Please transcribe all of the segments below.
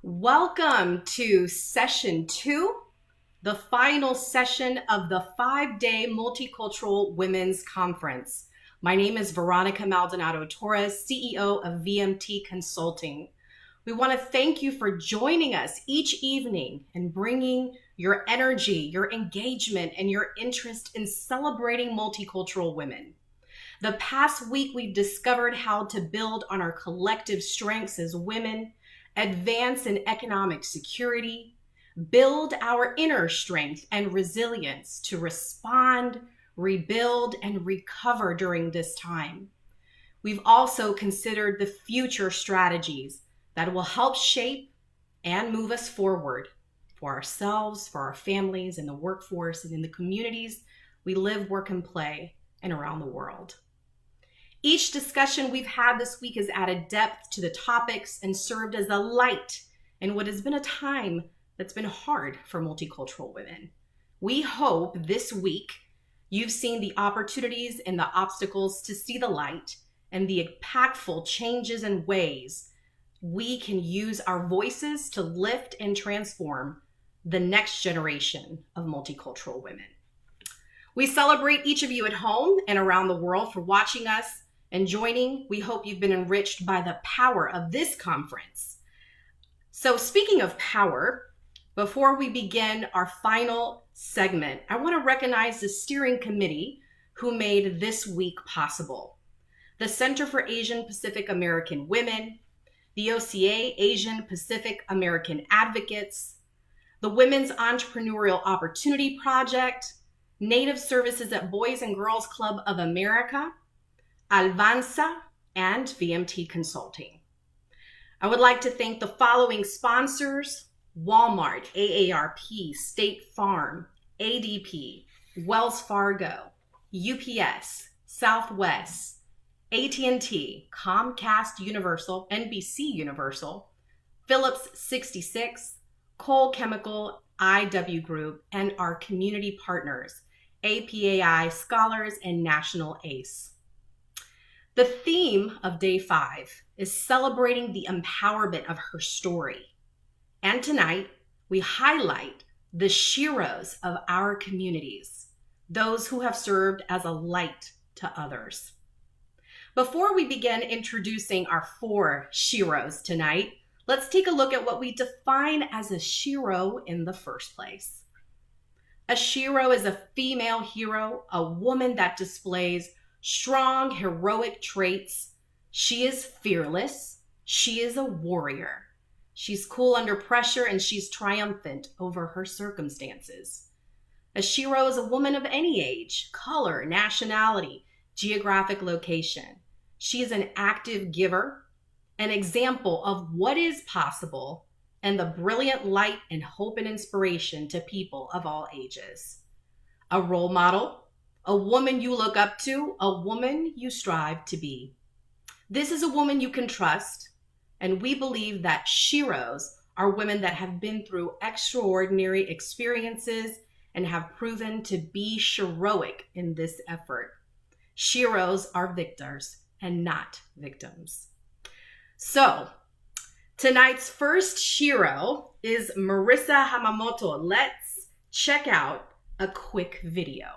Welcome to session 2, the final session of the 5-day Multicultural Women's Conference. My name is Veronica Maldonado Torres, CEO of VMT Consulting. We want to thank you for joining us each evening and bringing your energy, your engagement, and your interest in celebrating multicultural women. The past week, we've discovered how to build on our collective strengths as women, advance in economic security, build our inner strength and resilience to respond, rebuild, and recover during this time. We've also considered the future strategies that will help shape and move us forward for ourselves, for our families, in the workforce, and in the communities we live, work, and play, and around the world. Each discussion we've had this week has added depth to the topics and served as a light in what has been a time that's been hard for multicultural women. We hope this week you've seen the opportunities and the obstacles to see the light and the impactful changes and ways we can use our voices to lift and transform the next generation of multicultural women. We celebrate each of you at home and around the world for watching us and joining. We hope you've been enriched by the power of this conference. So speaking of power, before we begin our final segment, I want to recognize the steering committee who made this week possible. The Center for Asian Pacific American Women, the OCA Asian Pacific American Advocates, the Women's Entrepreneurial Opportunity Project, Native Services at Boys and Girls Club of America, Alvanza, and VMT Consulting. I would like to thank the following sponsors: Walmart, AARP, State Farm, ADP, Wells Fargo, UPS, Southwest, AT&T, Comcast Universal, NBC Universal, Phillips 66, Cole Chemical, IW Group, and our community partners, APAI Scholars and National ACE. The theme of Day 5 is celebrating the empowerment of her story. And tonight, we highlight the sHEROs of our communities, those who have served as a light to others. Before we begin introducing our 4 sHEROs tonight, let's take a look at what we define as a sHERO in the first place. A sHERO is a female hero, a woman that displays strong, heroic traits. She is fearless. She is a warrior. She's cool under pressure, and she's triumphant over her circumstances. A sHERO is a woman of any age, color, nationality, geographic location. She is an active giver, an example of what is possible, and the brilliant light and hope and inspiration to people of all ages. A role model, a woman you look up to, a woman you strive to be. This is a woman you can trust, and we believe that sHEROs are women that have been through extraordinary experiences and have proven to be sHEROic in this effort. sHEROs are victors and not victims. So, tonight's first sHERO is Marisa Hamamoto. Let's check out a quick video.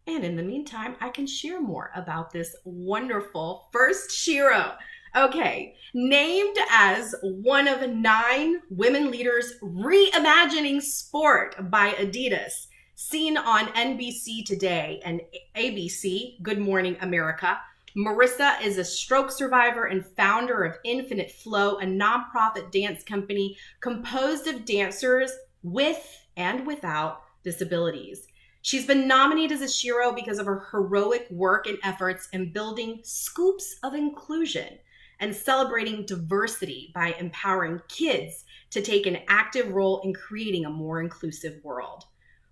And in the meantime, I can share more about this wonderful first sHERO. Okay, named as one of 9 women leaders reimagining sport by Adidas, seen on NBC Today and ABC, Good Morning America, Marisa is a stroke survivor and founder of Infinite Flow, a nonprofit dance company composed of dancers with and without disabilities. She's been nominated as a sHERO because of her heroic work and efforts in building scoops of inclusion and celebrating diversity by empowering kids to take an active role in creating a more inclusive world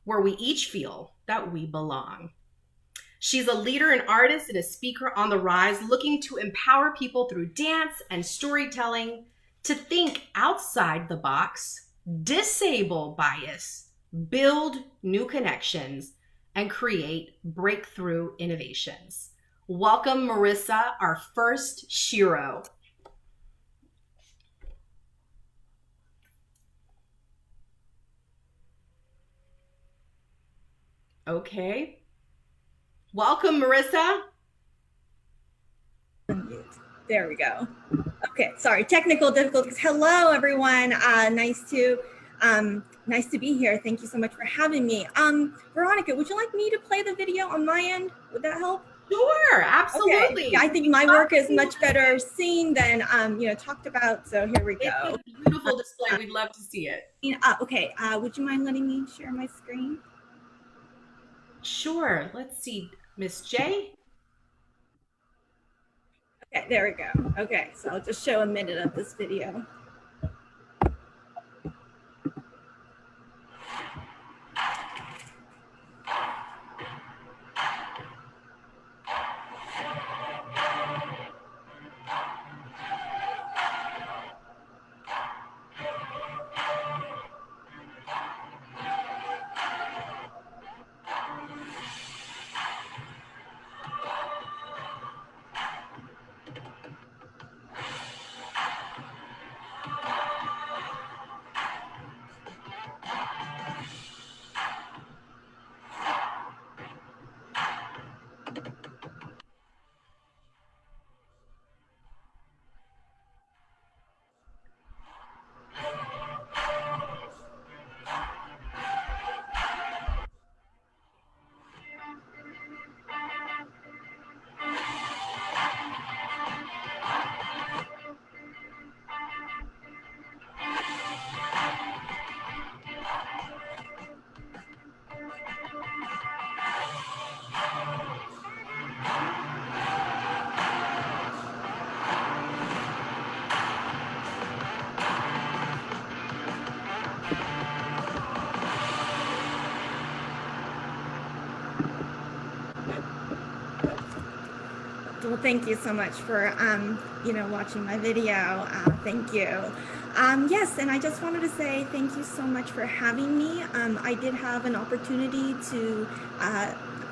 where we each feel that we belong. She's a leader, an artist, and a speaker on the rise, looking to empower people through dance and storytelling to think outside the box disable bias, build new connections, and create breakthrough innovations. Welcome, Marisa, our first SHERO. Okay. Welcome, Marisa. There we go. Okay, sorry, technical difficulties. Hello, everyone. Nice to be here. Thank you so much for having me. Veronica, would you like me to play the video on my end? Would that help? Sure, absolutely. Okay. Yeah, I think my work is much better seen than talked about. So here we go. It's a beautiful display. We'd love to see it. Okay. Would you mind letting me share my screen? Sure. Let's see, Miss J. Okay, there we go. Okay, so I'll just show a minute of this video. Well, thank you so much for, watching my video. Thank you. Yes, and I just wanted to say thank you so much for having me. I did have an opportunity to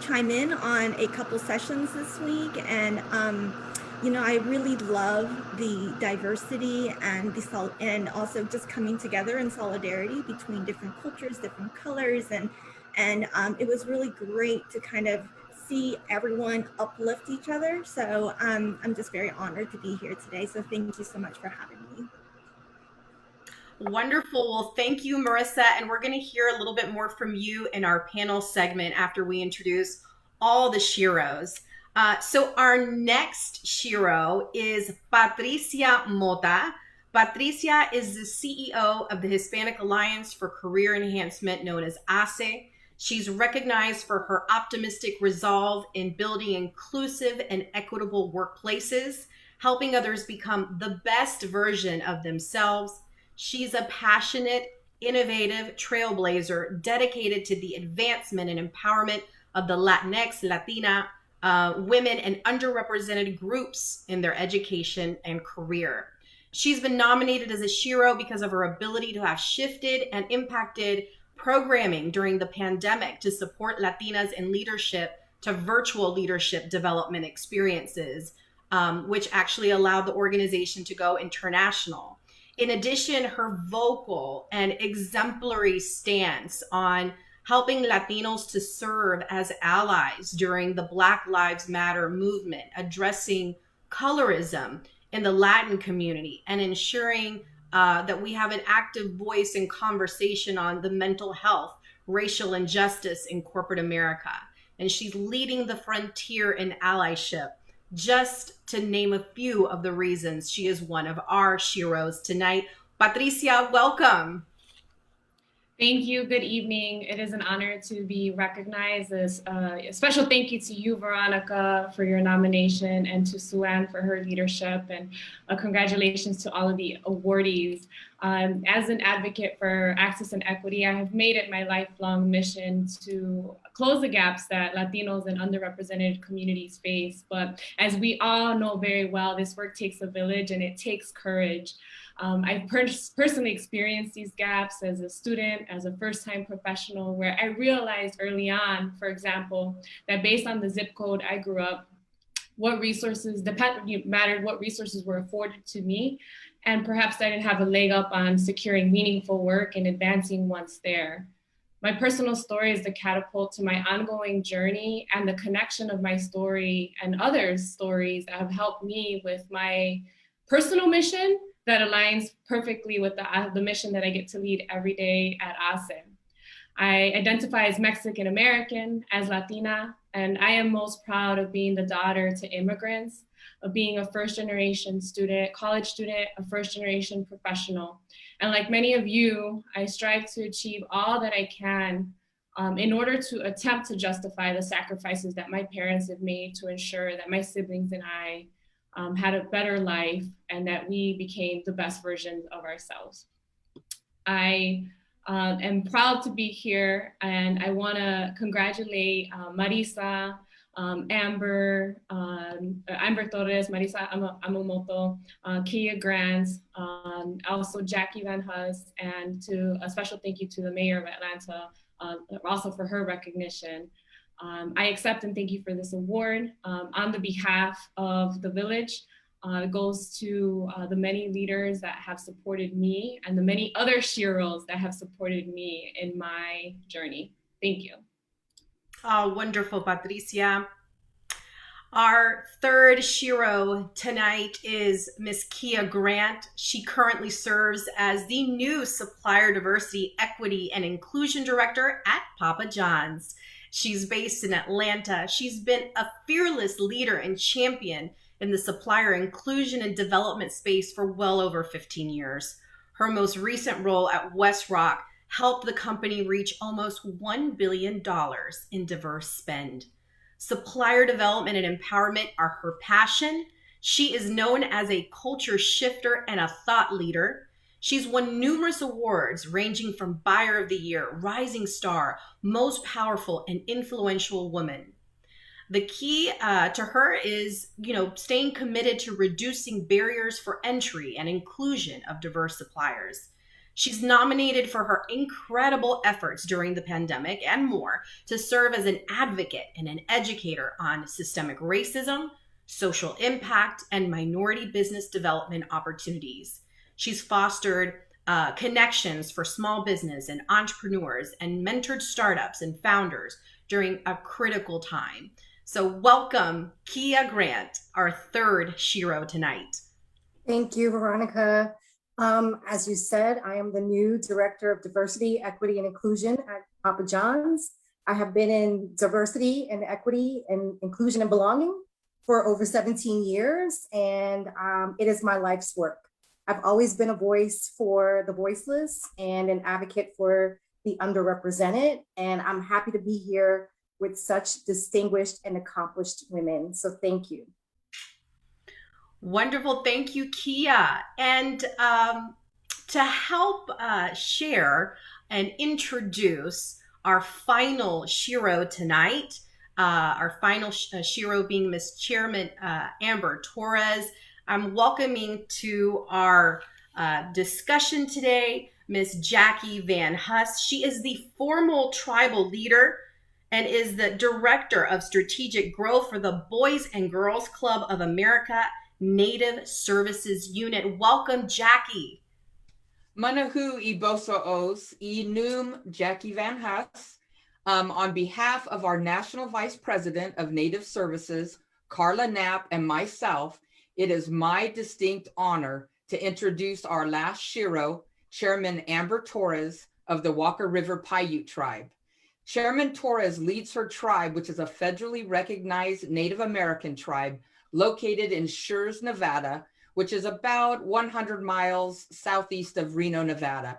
chime in on a couple sessions this week, and I really love the diversity and and also just coming together in solidarity between different cultures, different colors, and it was really great to kind of see everyone uplift each other. So I'm just very honored to be here today. So thank you so much for having me. Wonderful. Well, thank you, Marisa. And we're going to hear a little bit more from you in our panel segment after we introduce all the SHEROs. So our next SHERO is Patricia Mota. Patricia is the CEO of the Hispanic Alliance for Career Enhancement, known as ACE. She's recognized for her optimistic resolve in building inclusive and equitable workplaces, helping others become the best version of themselves. She's a passionate, innovative trailblazer dedicated to the advancement and empowerment of the Latinx, Latina, women, and underrepresented groups in their education and career. She's been nominated as a SHERO because of her ability to have shifted and impacted programming during the pandemic to support Latinas in leadership to virtual leadership development experiences, which actually allowed the organization to go international. In addition, her vocal and exemplary stance on helping Latinos to serve as allies during the Black Lives Matter movement, addressing colorism in the Latin community, and ensuring that we have an active voice in conversation on the mental health, racial injustice in corporate America. And she's leading the frontier in allyship, just to name a few of the reasons she is one of our SHEROs tonight. Patricia, welcome. Thank you. Good evening. It is an honor to be recognized. As a special thank you to you, Veronica, for your nomination, and to Sue-Ann for her leadership, and congratulations to all of the awardees. As an advocate for access and equity, I have made it my lifelong mission to close the gaps that Latinos and underrepresented communities face. But as we all know very well, this work takes a village and it takes courage. I've personally experienced these gaps as a student, as a first-time professional, where I realized early on, for example, that based on the zip code I grew up, what resources mattered, what resources were afforded to me, and perhaps I didn't have a leg up on securing meaningful work and advancing once there. My personal story is the catapult to my ongoing journey and the connection of my story and others' stories that have helped me with my personal mission that aligns perfectly with the mission that I get to lead every day at ASE. I identify as Mexican American, as Latina, and I am most proud of being the daughter to immigrants, of being a first generation student, college student, a first generation professional. And like many of you, I strive to achieve all that I can in order to attempt to justify the sacrifices that my parents have made to ensure that my siblings and I had a better life and that we became the best versions of ourselves. I am proud to be here, and I want to congratulate Marisa, Amber Torres, Marisa Hamamoto, Keisha Lance, also Jackie Van Huss, and to a special thank you to the mayor of Atlanta, also for her recognition. I accept and thank you for this award on the behalf of the village. It goes to the many leaders that have supported me and the many other sHEROs that have supported me in my journey. Thank you. Oh, wonderful, Patricia. Our third sHERO tonight is Miss Kia Grant. She currently serves as the new Supplier Diversity, Equity, and Inclusion Director at Papa John's. She's based in Atlanta. She's been a fearless leader and champion in the supplier inclusion and development space for well over 15 years. Her most recent role at WestRock helped the company reach almost $1 billion in diverse spend. Supplier development and empowerment are her passion. She is known as a culture shifter and a thought leader. She's won numerous awards ranging from Buyer of the Year, Rising Star, Most Powerful and Influential Woman. The key to her is, staying committed to reducing barriers for entry and inclusion of diverse suppliers. She's nominated for her incredible efforts during the pandemic and more to serve as an advocate and an educator on systemic racism, social impact, and minority business development opportunities. She's fostered connections for small business and entrepreneurs and mentored startups and founders during a critical time. So welcome, Kia Grant, our third sHERO tonight. Thank you, Veronica. As you said, I am the new Director of Diversity, Equity, and Inclusion at Papa John's. I have been in diversity and equity and inclusion and belonging for over 17 years, and it is my life's work. I've always been a voice for the voiceless and an advocate for the underrepresented, and I'm happy to be here with such distinguished and accomplished women. So thank you. Wonderful. Thank you, Kia. And to help share and introduce our final sHERO tonight, our final sHERO being Miss Chairman Amber Torres, I'm welcoming to our discussion today Miss Jackie Van Huss. She is the formal tribal leader and is the Director of Strategic Growth for the Boys and Girls Club of America Native Services Unit. Welcome, Jackie. Manahu Iboso Os, Enum Jackie Van Huss. On behalf of our National Vice President of Native Services, Carla Knapp, and myself, it is my distinct honor to introduce our last sHERO, Chairman Amber Torres of the Walker River Paiute Tribe. Chairman Torres leads her tribe, which is a federally recognized Native American tribe located in Schurz, Nevada, which is about 100 miles southeast of Reno, Nevada.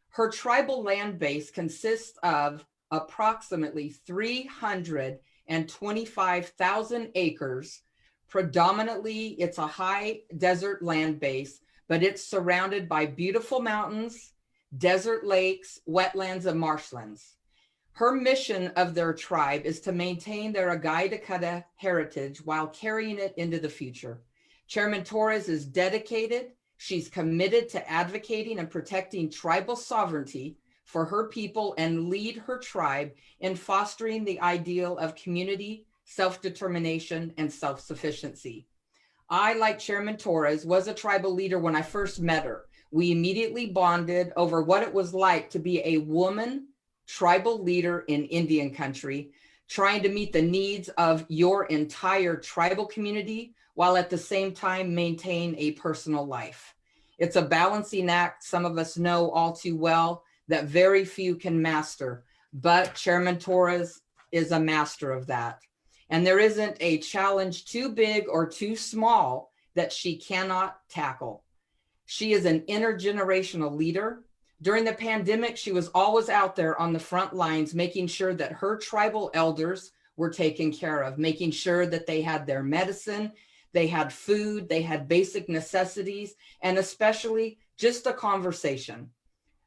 Her tribal land base consists of approximately 325,000 acres. Predominantly, it's a high desert land base, but it's surrounded by beautiful mountains, desert lakes, wetlands, and marshlands. Her mission of their tribe is to maintain their Agai Dakota heritage while carrying it into the future. Chairman Torres is dedicated, She's committed to advocating and protecting tribal sovereignty for her people and lead her tribe in fostering the ideal of community, self-determination, and self-sufficiency. I, like Chairman Torres, was a tribal leader when I first met her. We immediately bonded over what it was like to be a woman tribal leader in Indian country, trying to meet the needs of your entire tribal community while at the same time maintain a personal life. It's a balancing act some of us know all too well that very few can master, but Chairman Torres is a master of that. And there isn't a challenge too big or too small that she cannot tackle. She is an intergenerational leader. During the pandemic, she was always out there on the front lines, making sure that her tribal elders were taken care of, making sure that they had their medicine, they had food, they had basic necessities, and especially just a conversation.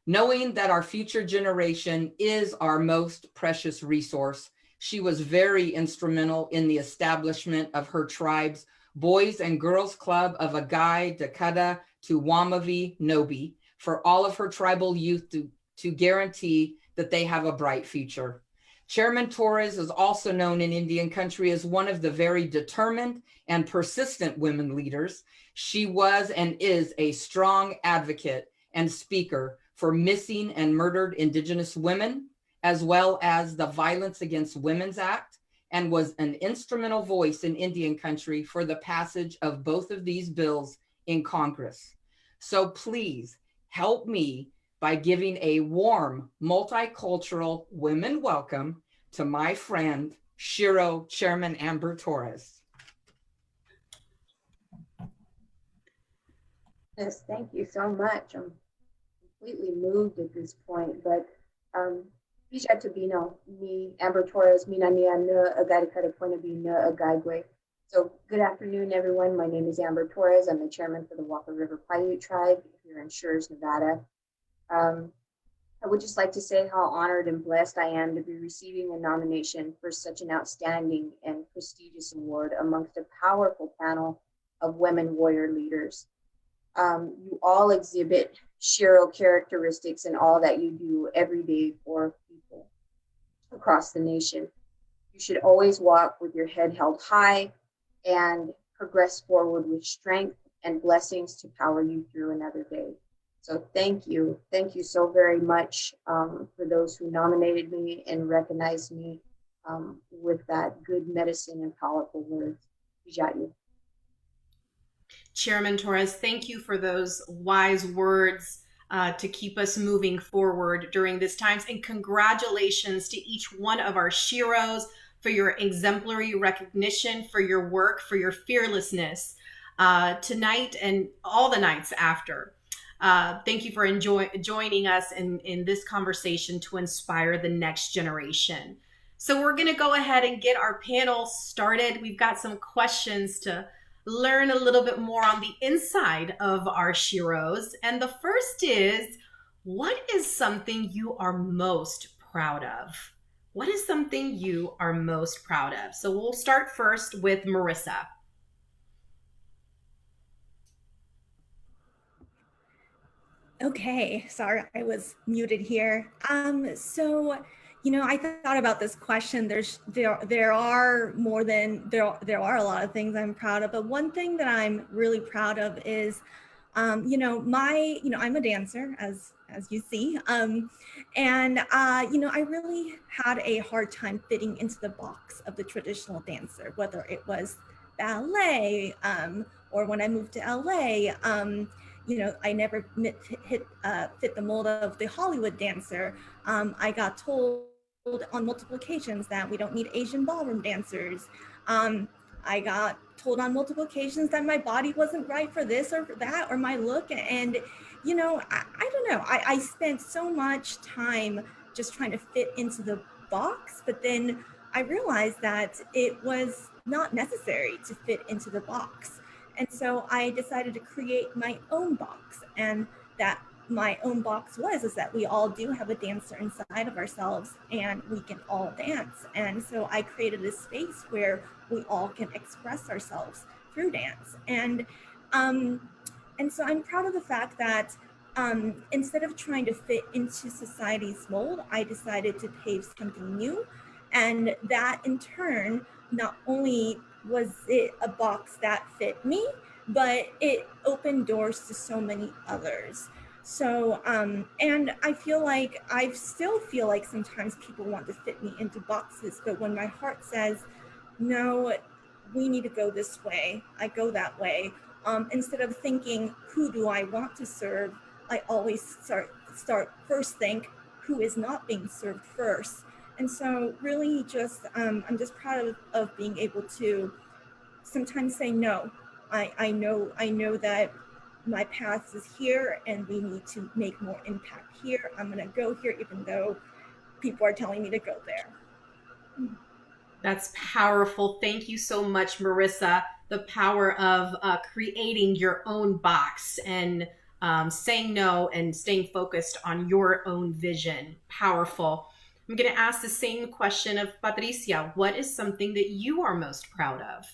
Knowing that our future generation is our most precious resource, she was very instrumental in the establishment of her tribe's Boys and Girls Club of Agai, Dakota to Wamavi, Nobi, for all of her tribal youth to guarantee that they have a bright future. Chairman Torres is also known in Indian country as one of the very determined and persistent women leaders. She was and is a strong advocate and speaker for missing and murdered Indigenous women, as well as the Violence Against Women's Act, and was an instrumental voice in Indian country for the passage of both of these bills in Congress. So please help me by giving a warm, multicultural women welcome to my friend, SHERO Chairman Amber Torres. Yes, thank you so much. I'm completely moved at this point, but Keisha Tabino, me, Amber Torres, Minania na Agarikara Poinabi na Agaigwe. So good afternoon, everyone. My name is Amber Torres. I'm the chairman for the Walker River Paiute tribe here in SHEROs, Nevada. I would just like to say how honored and blessed I am to be receiving a nomination for such an outstanding and prestigious award amongst a powerful panel of women warrior leaders. You all exhibit SHERO characteristics in all that you do every day for people across the nation. You should always walk with your head held high and progress forward with strength and blessings to power you through another day. So thank you so very much for those who nominated me and recognized me with that good medicine and powerful words. Vijaya. Chairman Torres, thank you for those wise words to keep us moving forward during this times. And congratulations to each one of our SHEROs for your exemplary recognition, for your work, for your fearlessness tonight and all the nights after. Thank you for joining us in this conversation to inspire the next generation. So we're going to go ahead and get our panel started. We've got some questions to learn a little bit more on the inside of our SHEROs. And the first is, what is something you are most proud of? What is something you are most proud of? So we'll start first with Marisa. Okay, sorry, I was muted here. So, you know, I thought about this question. There are a lot of things I'm proud of, but one thing that I'm really proud of is, I'm a dancer, as you see, I really had a hard time fitting into the box of the traditional dancer, whether it was ballet, or when I moved to LA. I never fit the mold of the Hollywood dancer. I got told on multiple occasions that we don't need Asian ballroom dancers. I got told on multiple occasions that my body wasn't right for this or for that, or my look. And, I don't know. I spent so much time just trying to fit into the box, but then I realized that it was not necessary to fit into the box. And so I decided to create my own box, and that my own box is that we all do have a dancer inside of ourselves and we can all dance. And so I created a space where we all can express ourselves through dance. And And so I'm proud of the fact that instead of trying to fit into society's mold, I decided to pave something new. And that in turn, not only was it a box that fit me, but it opened doors to so many others. So, and I still feel like sometimes people want to fit me into boxes, but when my heart says, no, we need to go this way, I go that way. Instead of thinking, who do I want to serve? I always start first think, who is not being served first? And so really just, I'm just proud of being able to sometimes say no. I know that my path is here and we need to make more impact here. I'm gonna go here even though people are telling me to go there. That's powerful. Thank you so much, Marisa. The power of creating your own box and saying no and staying focused on your own vision. Powerful. I'm going to ask the same question of Patricia. What is something that you are most proud of?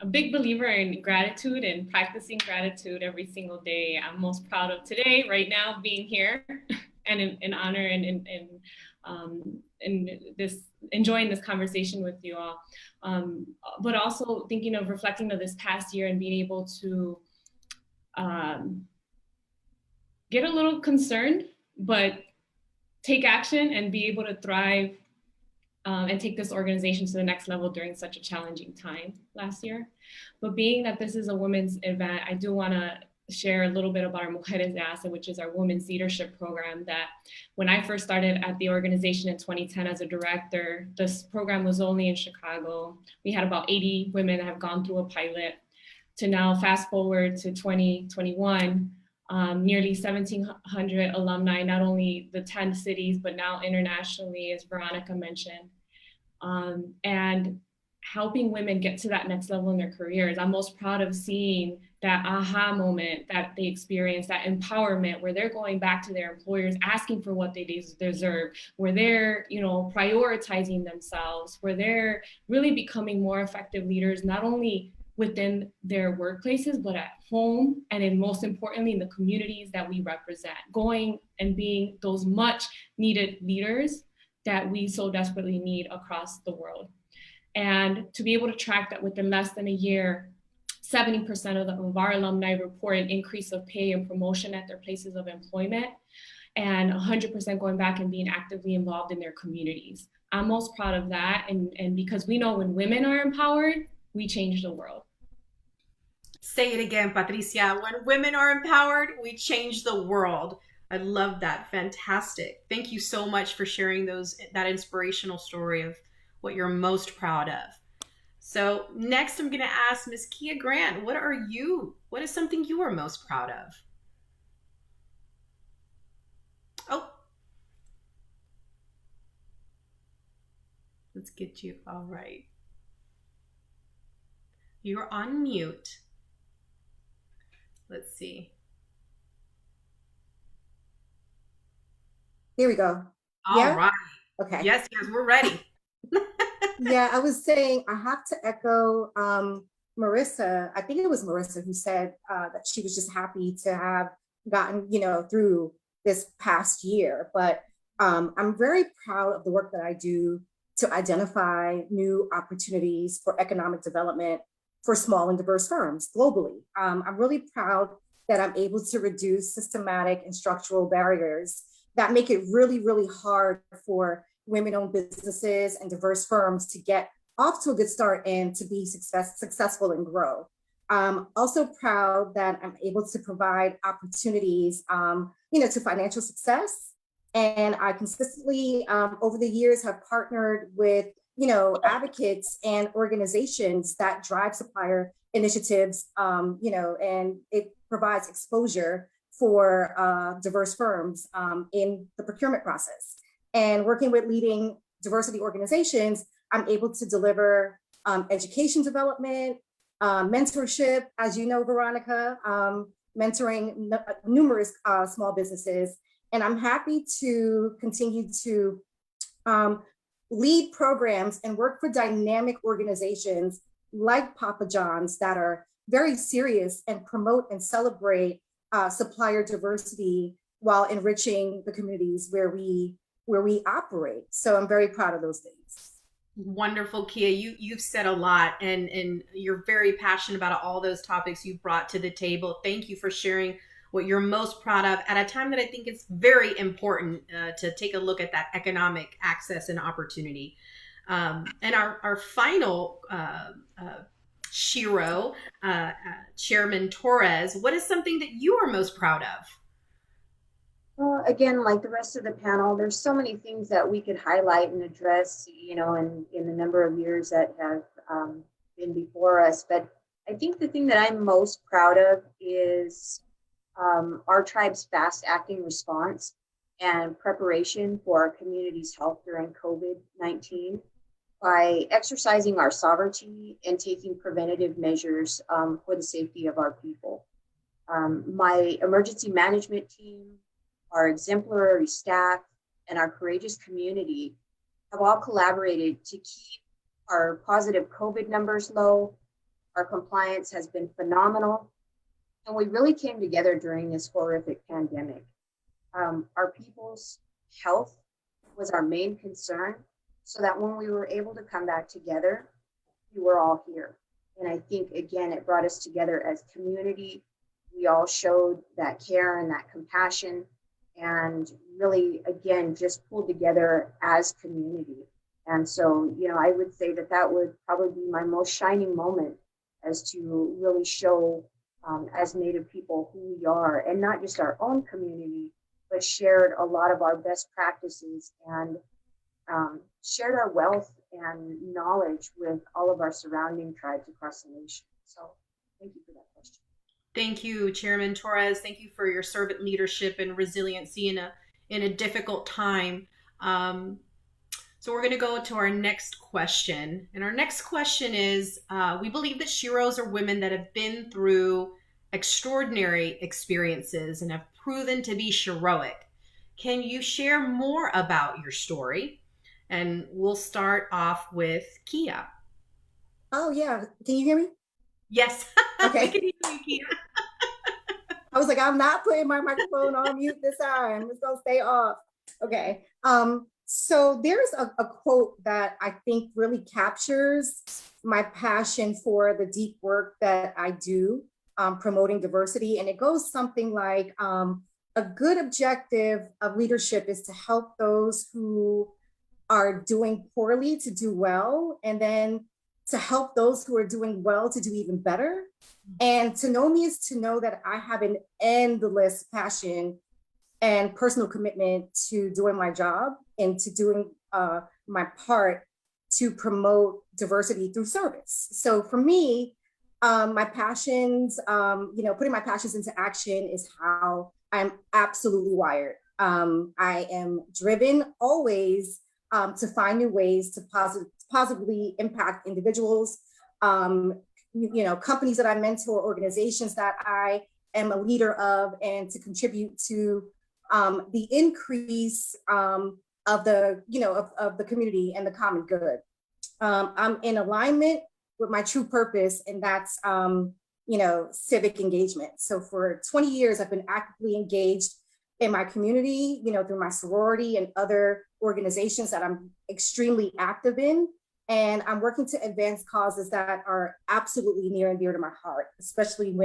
A big believer in gratitude and practicing gratitude every single day. I'm most proud of today, right now, being here and in honor and this enjoying this conversation with you all, but also thinking of reflecting of this past year and being able to get a little concerned, but take action and be able to thrive and take this organization to the next level during such a challenging time last year. But being that this is a women's event, I do want to share a little bit about our Mujeres de Hace, which is our women's leadership program that when I first started at the organization in 2010 as a director, this program was only in Chicago. We had about 80 women that have gone through a pilot to now fast forward to 2021, nearly 1,700 alumni, not only the 10 cities, but now internationally, as Veronica mentioned, and helping women get to that next level in their careers. I'm most proud of seeing that aha moment that they experience, that empowerment where they're going back to their employers, asking for what they deserve, where they're, prioritizing themselves, where they're really becoming more effective leaders, not only within their workplaces, but at home, and then most importantly, in the communities that we represent, going and being those much needed leaders that we so desperately need across the world. And to be able to track that within less than a year, 70% of our alumni report an increase of pay and promotion at their places of employment, and 100% going back and being actively involved in their communities. I'm most proud of that, and because we know when women are empowered, we change the world. Say it again, Patricia. When women are empowered, we change the world. I love that. Fantastic. Thank you so much for sharing that inspirational story of what you're most proud of. So next I'm going to ask Ms. Kia Grant, what is something you are most proud of? Oh, let's get you. All right. You're on mute. Let's see. Here we go. All right. Okay. Yes, we're ready. Yeah, I was saying, I have to echo Marisa. I think it was Marisa who said that she was just happy to have gotten, through this past year. But I'm very proud of the work that I do to identify new opportunities for economic development for small and diverse firms globally. I'm really proud that I'm able to reduce systematic and structural barriers that make it really, really hard for women-owned businesses and diverse firms to get off to a good start and to be successful and grow. I'm also proud that I'm able to provide opportunities, to financial success. And I consistently, over the years, have partnered with, advocates and organizations that drive supplier initiatives, and it provides exposure for diverse firms in the procurement process. And working with leading diversity organizations, I'm able to deliver education development, mentorship, as you know, Veronica, mentoring numerous small businesses. And I'm happy to continue to lead programs and work for dynamic organizations like Papa John's that are, very serious and promote and celebrate supplier diversity while enriching the communities where we operate. So I'm very proud of those things. Wonderful, Kia. You've said a lot, and you're very passionate about all those topics you've brought to the table. Thank you for sharing what you're most proud of at a time that I think it's very important to take a look at that economic access and opportunity. And our final SHERO, Chairman Torres, what is something that you are most proud of? Well, again, like the rest of the panel, there's so many things that we could highlight and address, you know, in the number of years that have been before us. But I think the thing that I'm most proud of is our tribe's fast acting response and preparation for our community's health during COVID-19 by exercising our sovereignty and taking preventative measures for the safety of our people. My emergency management team, our exemplary staff, and our courageous community have all collaborated to keep our positive COVID numbers low. Our compliance has been phenomenal, and we really came together during this horrific pandemic. Our people's health was our main concern, so that when we were able to come back together, we were all here. And I think, again, it brought us together as community. We all showed that care and that compassion, and really, again, just pulled together as community. And so, you know, I would say that that would probably be my most shining moment, as to really show as Native people who we are, and not just our own community, but shared a lot of our best practices and shared our wealth and knowledge with all of our surrounding tribes across the nation. So thank you for that question. Thank you, Chairman Torres. Thank you for your servant leadership and resiliency in a difficult time. So we're going to go to our next question. And our next question is, we believe that SHEROs are women that have been through extraordinary experiences and have proven to be heroic. Can you share more about your story? And we'll start off with Kia. Oh, yeah. Can you hear me? Yes. Okay. We can hear you, Kia. I was like, I'm not putting my microphone on mute this time. It's gonna stay off. Okay. So there's a quote that I think really captures my passion for the deep work that I do, promoting diversity. And it goes something like, a good objective of leadership is to help those who are doing poorly to do well, and then to help those who are doing well to do even better. And to know me is to know that I have an endless passion and personal commitment to doing my job and to doing my part to promote diversity through service. So for me, my passions, putting my passions into action is how I'm absolutely wired. I am driven always to find new ways to positively impact individuals, companies that I mentor, organizations that I am a leader of, and to contribute to the increase of the community and the common good. I'm in alignment with my true purpose, and that's civic engagement. So for 20 years, I've been actively engaged in my community, through my sorority and other organizations that I'm extremely active in. And I'm working to advance causes that are absolutely near and dear to my heart, especially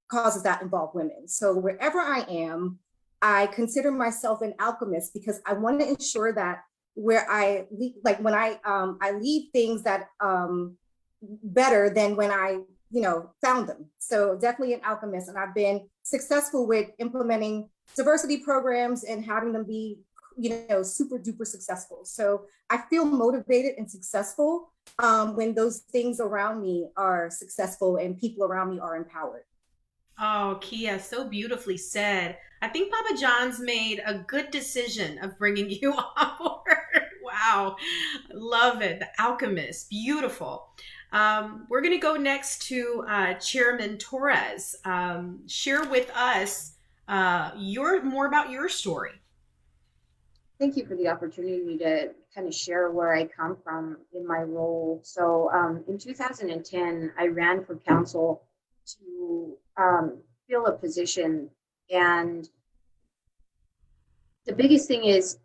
causes that involve women. So wherever I am, I consider myself an alchemist, because I want to ensure that where I leave things that better than when I found them. So definitely an alchemist. And I've been successful with implementing diversity programs and having them be super duper successful. So I feel motivated and successful when those things around me are successful and people around me are empowered. Oh, Kia, so beautifully said. I think Papa John's made a good decision of bringing you on board. Wow. Love it. The Alchemist. Beautiful. We're going to go next to Chairman Torres. Share with us more about your story. Thank you for the opportunity to kind of share where I come from in my role. So in 2010, I ran for council to fill a position. And the biggest thing is,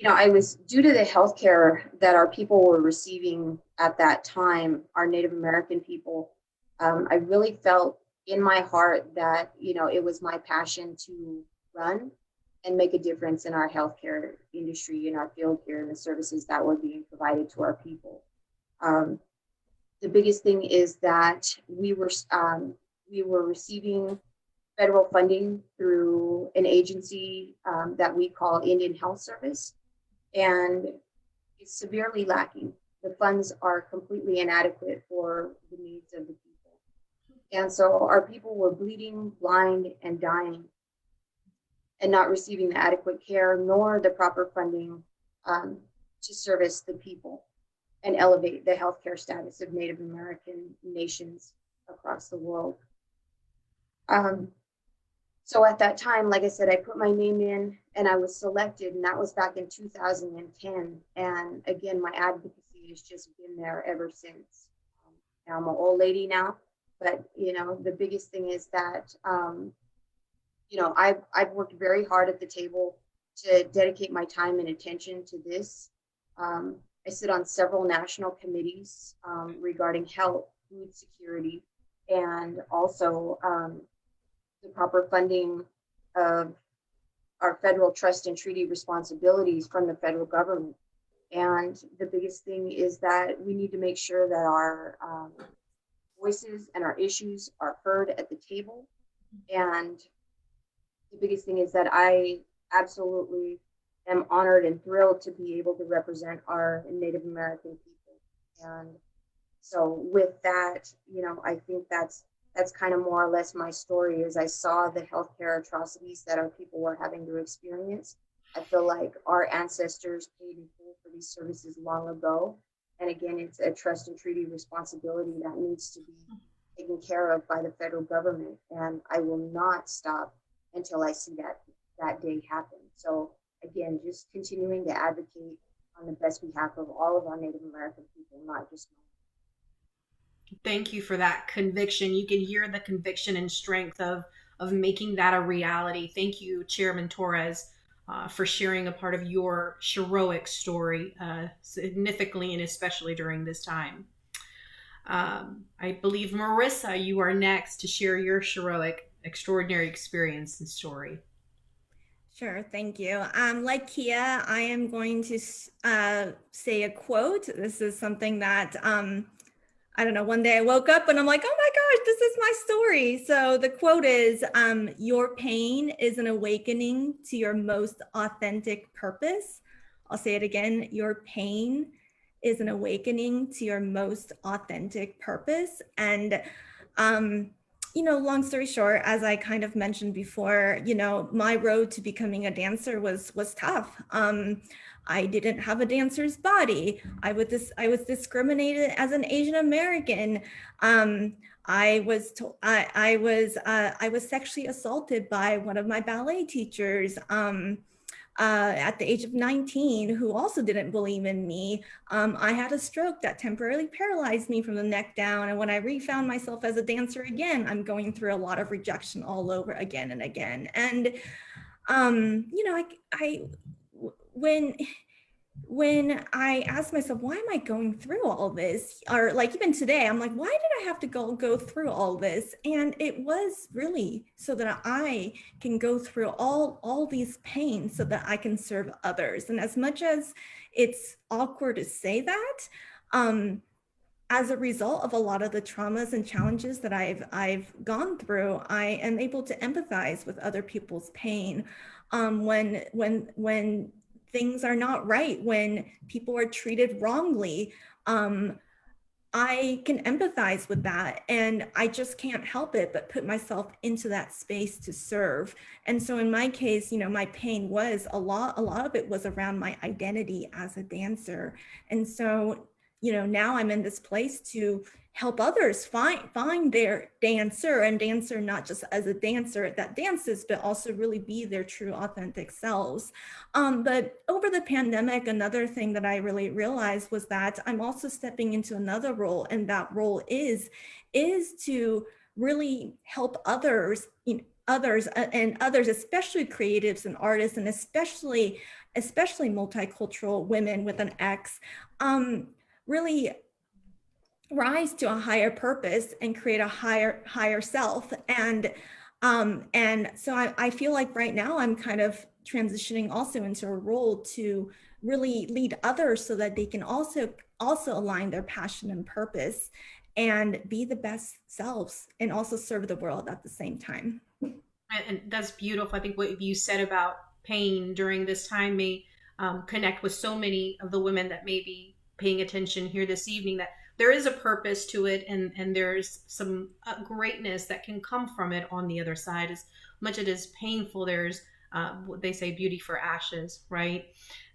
I was, due to the healthcare that our people were receiving at that time, our Native American people, I really felt in my heart that, it was my passion to run and make a difference in our healthcare industry, in our field here, and the services that were being provided to our people. The biggest thing is that we were receiving federal funding through an agency that we call Indian Health Service, and it's severely lacking. The funds are completely inadequate for the needs of the people. And so our people were bleeding, blind, and dying, and not receiving the adequate care nor the proper funding to service the people and elevate the healthcare status of Native American nations across the world. So at that time, like I said, I put my name in and I was selected, and that was back in 2010. And again, my advocacy has just been there ever since. Now I'm an old lady now, but the biggest thing is that, I've worked very hard at the table to dedicate my time and attention to this. I sit on several national committees regarding health, food security, and also the proper funding of our federal trust and treaty responsibilities from the federal government. And the biggest thing is that we need to make sure that our voices and our issues are heard at the table. And the biggest thing is that I absolutely am honored and thrilled to be able to represent our Native American people. And so with that, I think that's kind of more or less my story. As I saw the healthcare atrocities that our people were having to experience, I feel like our ancestors paid in full for these services long ago. And again, it's a trust and treaty responsibility that needs to be taken care of by the federal government. And I will not stop until I see that day happen. So again, just continuing to advocate on the best behalf of all of our Native American people, not just mine. Thank you for that conviction. You can hear the conviction and strength of making that a reality. Thank you, Chairman Torres, for sharing a part of your heroic story significantly and especially during this time. I believe, Marisa, you are next to share your heroic, extraordinary experience and story. Sure, thank you. Like Kia, I am going to say a quote. This is something that I don't know, one day I woke up and I'm like, oh my gosh, this is my story. So the quote is, your pain is an awakening to your most authentic purpose. I'll say it again, your pain is an awakening to your most authentic purpose. And, long story short, as I kind of mentioned before, my road to becoming a dancer was tough. I didn't have a dancer's body. I was discriminated as an Asian American. I was sexually assaulted by one of my ballet teachers at the age of 19, who also didn't believe in me. I had a stroke that temporarily paralyzed me from the neck down. And when I refound myself as a dancer again, I'm going through a lot of rejection all over again and again. And when I asked myself, why am I going through all this? Or like even today, I'm like, why did I have to go through all this? And it was really so that I can go through all these pains so that I can serve others. And as much as it's awkward to say that, as a result of a lot of the traumas and challenges that I've gone through, I am able to empathize with other people's pain. When things are not right, when people are treated wrongly, I can empathize with that, and I just can't help it but put myself into that space to serve. And so in my case, my pain was a lot of it was around my identity as a dancer. And so now I'm in this place to help others find their dancer, and dancer not just as a dancer that dances, but also really be their true authentic selves. But over the pandemic, another thing that I really realized was that I'm also stepping into another role, and that role is to really help others, others, especially creatives and artists, and especially multicultural women with an X, really rise to a higher purpose and create a higher self. And so I feel like right now I'm kind of transitioning also into a role to really lead others so that they can also align their passion and purpose and be the best selves and also serve the world at the same time. And that's beautiful. I think what you said about pain during this time may connect with so many of the women that may be paying attention here this evening, that there is a purpose to it, and there's some greatness that can come from it on the other side. As much as it is painful, there's what they say, beauty for ashes, right?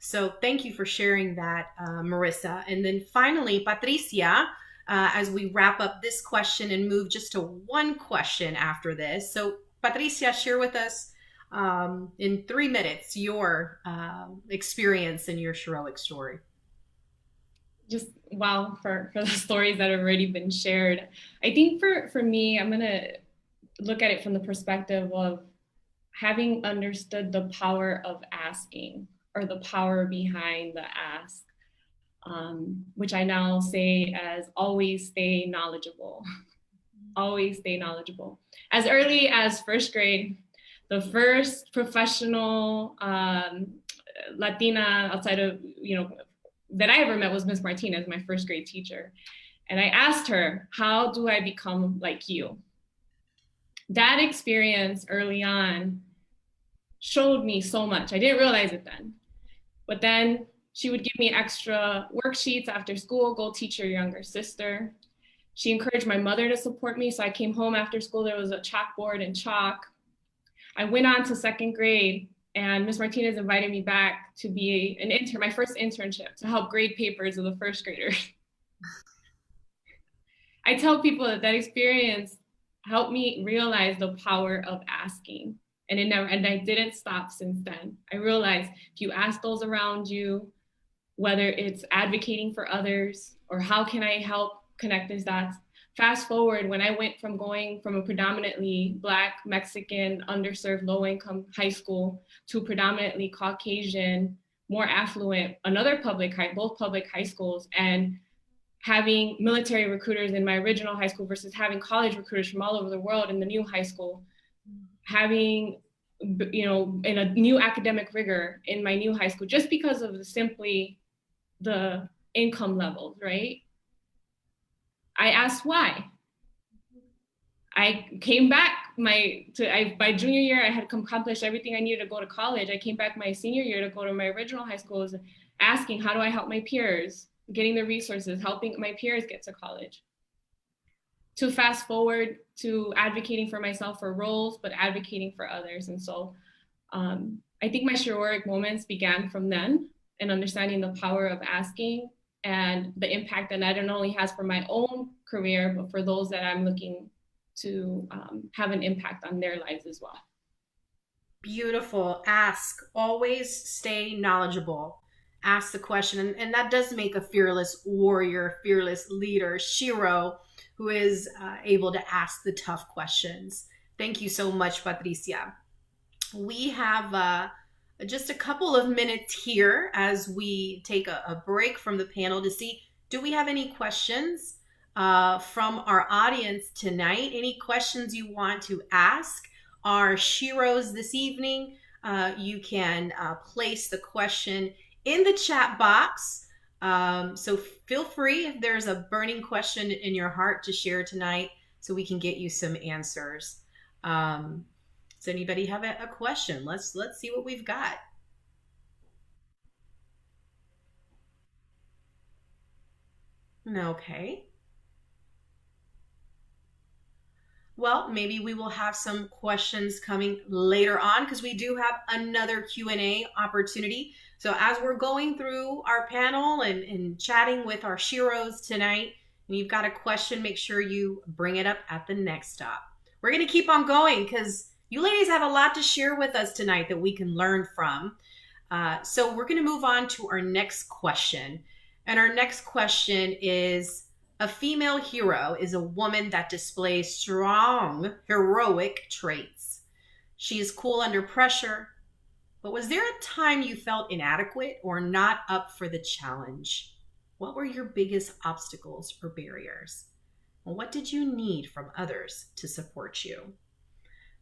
So thank you for sharing that, Marisa. And then finally, Patricia, as we wrap up this question and move just to one question after this. So Patricia, share with us in 3 minutes your experience and your heroic story. Just wow, for the stories that have already been shared. I think for me, I'm gonna look at it from the perspective of having understood the power of asking, or the power behind the ask, which I now say as always stay knowledgeable. Always stay knowledgeable. As early as first grade, the first professional Latina outside of, that I ever met was Miss Martinez, my first grade teacher. And I asked her, how do I become like you? That experience early on showed me so much. I didn't realize it then. But then she would give me extra worksheets after school, go teach her younger sister. She encouraged my mother to support me. So I came home after school, there was a chalkboard and chalk. I went on to second grade, and Ms. Martinez invited me back to be an intern, my first internship, to help grade papers of the first graders. I tell people that experience helped me realize the power of asking. And I didn't stop since then. I realized if you ask those around you, whether it's advocating for others or how can I help connect these dots. Fast forward, when I went from going from a predominantly Black, Mexican, underserved, low-income high school to predominantly Caucasian, more affluent, both public high schools, and having military recruiters in my original high school versus having college recruiters from all over the world in the new high school, having, in a new academic rigor in my new high school, just because of simply the income levels, right? I asked why. I came back by junior year, I had accomplished everything I needed to go to college. I came back my senior year to go to my original high school, asking, how do I help my peers? Getting the resources, helping my peers get to college. To fast forward to advocating for myself for roles, but advocating for others. And so I think my heroic moments began from then, and understanding the power of asking and the impact that not only has for my own career, but for those that I'm looking to have an impact on their lives as well. Beautiful. Ask. Always stay knowledgeable. Ask the question. And that does make a fearless warrior, fearless leader, Shero, who is able to ask the tough questions. Thank you so much, Patricia. We have just a couple of minutes here as we take a break from the panel to see, do we have any questions from our audience tonight? Any questions you want to ask our Sheroes this evening? You can place the question in the chat box. So feel free if there's a burning question in your heart to share tonight so we can get you some answers. Does anybody have a question? Let's see what we've got. Okay. Well, maybe we will have some questions coming later on, because we do have another Q&A opportunity. So as we're going through our panel and chatting with our Sheroes tonight, and you've got a question, make sure you bring it up at the next stop. We're going to keep on going because you ladies have a lot to share with us tonight that we can learn from. So we're going to move on to our next question. And our next question is A female hero is a woman that displays strong, heroic traits. She is cool under pressure. But was there a time you felt inadequate or not up for the challenge? What were your biggest obstacles or barriers? And what did you need from others to support you?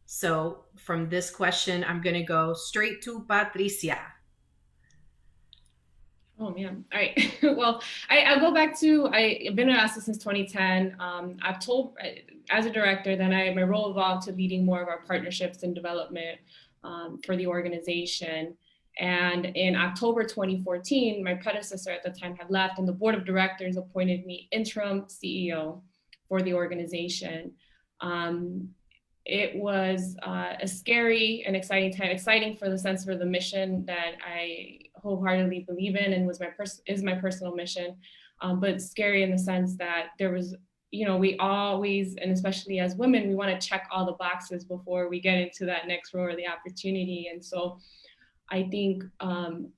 So from this question, I'm going to go straight to Patricia. Oh man. All right. Well, I'll go back to, I've been an ASTA since 2010. I've told, as a director, then my role evolved to leading more of our partnerships and development for the organization. And in October 2014, my predecessor at the time had left, and the board of directors appointed me interim CEO for the organization. It was a scary and exciting time, exciting for the sense of the mission that I wholeheartedly believe in and is my personal mission, but scary in the sense that there was, you know, we always, and especially as women, we want to check all the boxes before we get into that next role or the opportunity. And so I think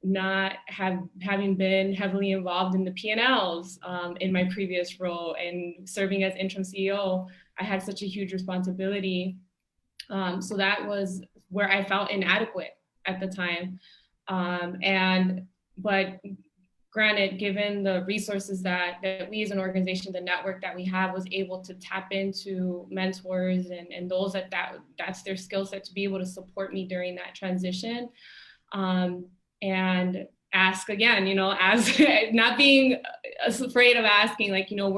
not having been heavily involved in the P&Ls in my previous role and serving as interim CEO, I had such a huge responsibility. So that was where I felt inadequate at the time. But granted, given the resources that we as an organization, the network that we have, was able to tap into mentors and those that's their skill set to be able to support me during that transition. And ask again, you know, as not being afraid of asking, like, you know,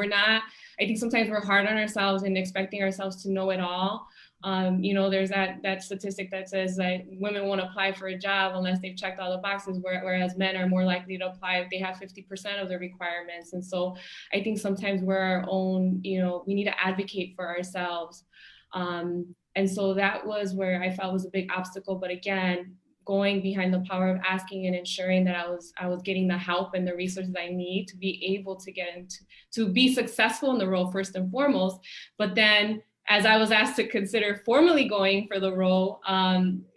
I think sometimes we're hard on ourselves and expecting ourselves to know it all. You know, there's that statistic that says that women won't apply for a job unless they've checked all the boxes, whereas men are more likely to apply if they have 50% of the requirements. And so I think sometimes we're our own, you know, we need to advocate for ourselves. And so that was where I felt was a big obstacle. But again, going behind the power of asking and ensuring that I was getting the help and the resources I need to be able to get into, to be successful in the role first and foremost. But then as I was asked to consider formally going for the role,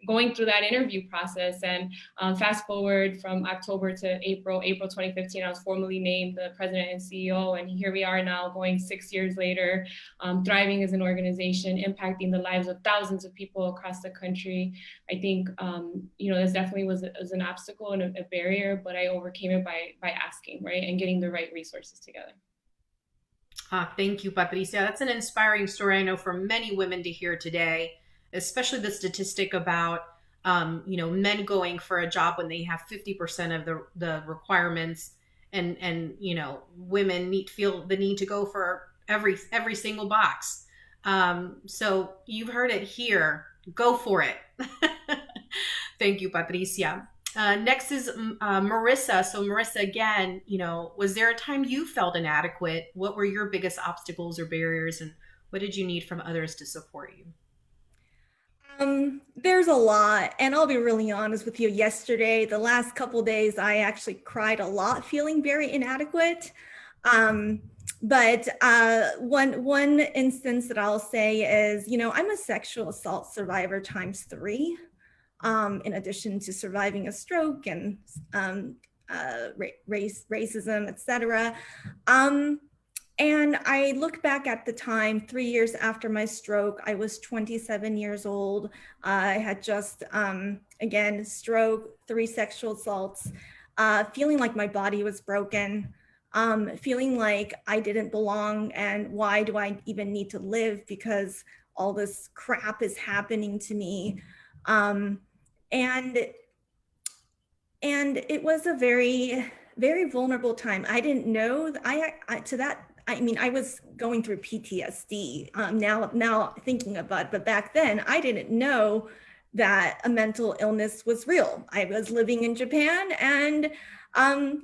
going through that interview process, and fast forward from October to April 2015, I was formally named the president and CEO, and here we are now going 6 years later, thriving as an organization, impacting the lives of thousands of people across the country. I think, you know, this definitely was an obstacle and a barrier, but I overcame it by asking, right, and getting the right resources together. Thank you, Patricia. That's an inspiring story, I know, for many women to hear today, especially the statistic about, you know, men going for a job when they have 50% of the requirements, and you know, women feel the need to go for every single box. So you've heard it here. Go for it. Thank you, Patricia. Next is Marisa. So Marisa, again, you know, was there a time you felt inadequate? What were your biggest obstacles or barriers, and what did you need from others to support you? There's a lot, and I'll be really honest with you. Yesterday, the last couple days, I actually cried a lot, feeling very inadequate. But one instance that I'll say is, you know, I'm a sexual assault survivor ×3. In addition to surviving a stroke and racism, etc. And I look back at the time, 3 years after my stroke. I was 27 years old. I had just, again, stroke, 3 sexual assaults, feeling like my body was broken, feeling like I didn't belong, and why do I even need to live because all this crap is happening to me. And it was a very, very vulnerable time. I didn't know, I mean, I was going through PTSD now thinking about it, but back then I didn't know that a mental illness was real. I was living in Japan, and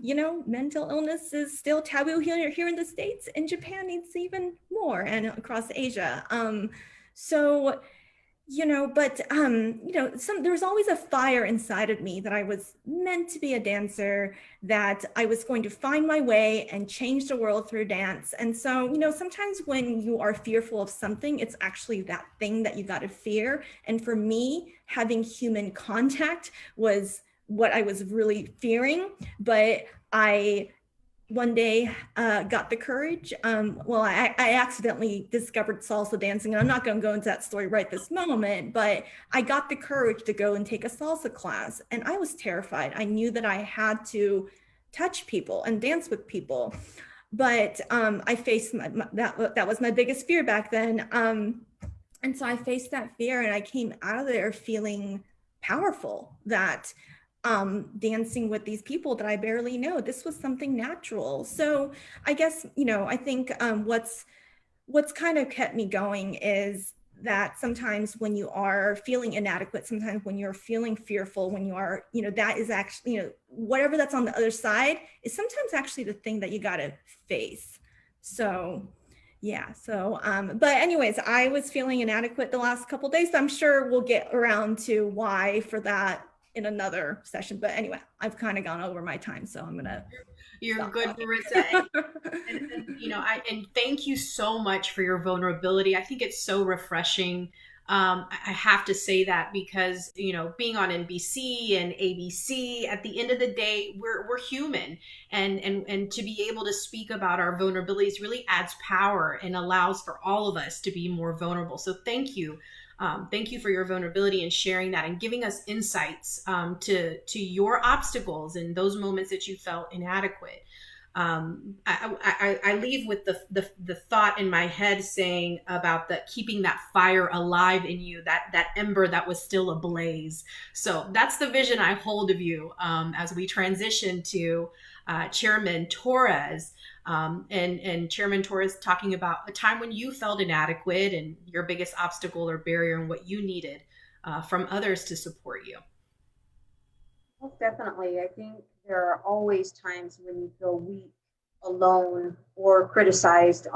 you know, mental illness is still taboo here in the States. In Japan, it's even more, and across Asia. So, you know, but, you know, there was always a fire inside of me that I was meant to be a dancer, that I was going to find my way and change the world through dance. And so, you know, sometimes when you are fearful of something, it's actually that thing that you got to fear. And for me, having human contact was what I was really fearing, but I one day got the courage. Well, I accidentally discovered salsa dancing, and I'm not going to go into that story right this moment, but I got the courage to go and take a salsa class, and I was terrified. I knew that I had to touch people and dance with people, but I faced that was my biggest fear back then. And so I faced that fear, and I came out of there feeling powerful, that dancing with these people that I barely know, this was something natural. So I guess, I think what's kind of kept me going is that sometimes when you are feeling inadequate, sometimes when you're feeling fearful, when you are, that is actually, whatever that's on the other side is sometimes actually the thing that you got to face. So yeah. So, but anyways, I was feeling inadequate the last couple of days, but I'm sure we'll get around to why for that in another session. But anyway, I've kind of gone over my time, so I'm gonna. You're good, Marisa. And thank you so much for your vulnerability. I think it's so refreshing. I have to say that because, being on NBC and ABC, at the end of the day, we're human, and to be able to speak about our vulnerabilities really adds power and allows for all of us to be more vulnerable. So thank you. Thank you for your vulnerability and sharing that and giving us insights to your obstacles and those moments that you felt inadequate. I leave with the thought in my head saying about keeping that fire alive in you, that ember that was still ablaze. So that's the vision I hold of you as we transition to Chairman Torres. And Chairman Torres talking about a time when you felt inadequate and your biggest obstacle or barrier and what you needed from others to support you. Most definitely. I think there are always times when you feel weak, alone, or criticized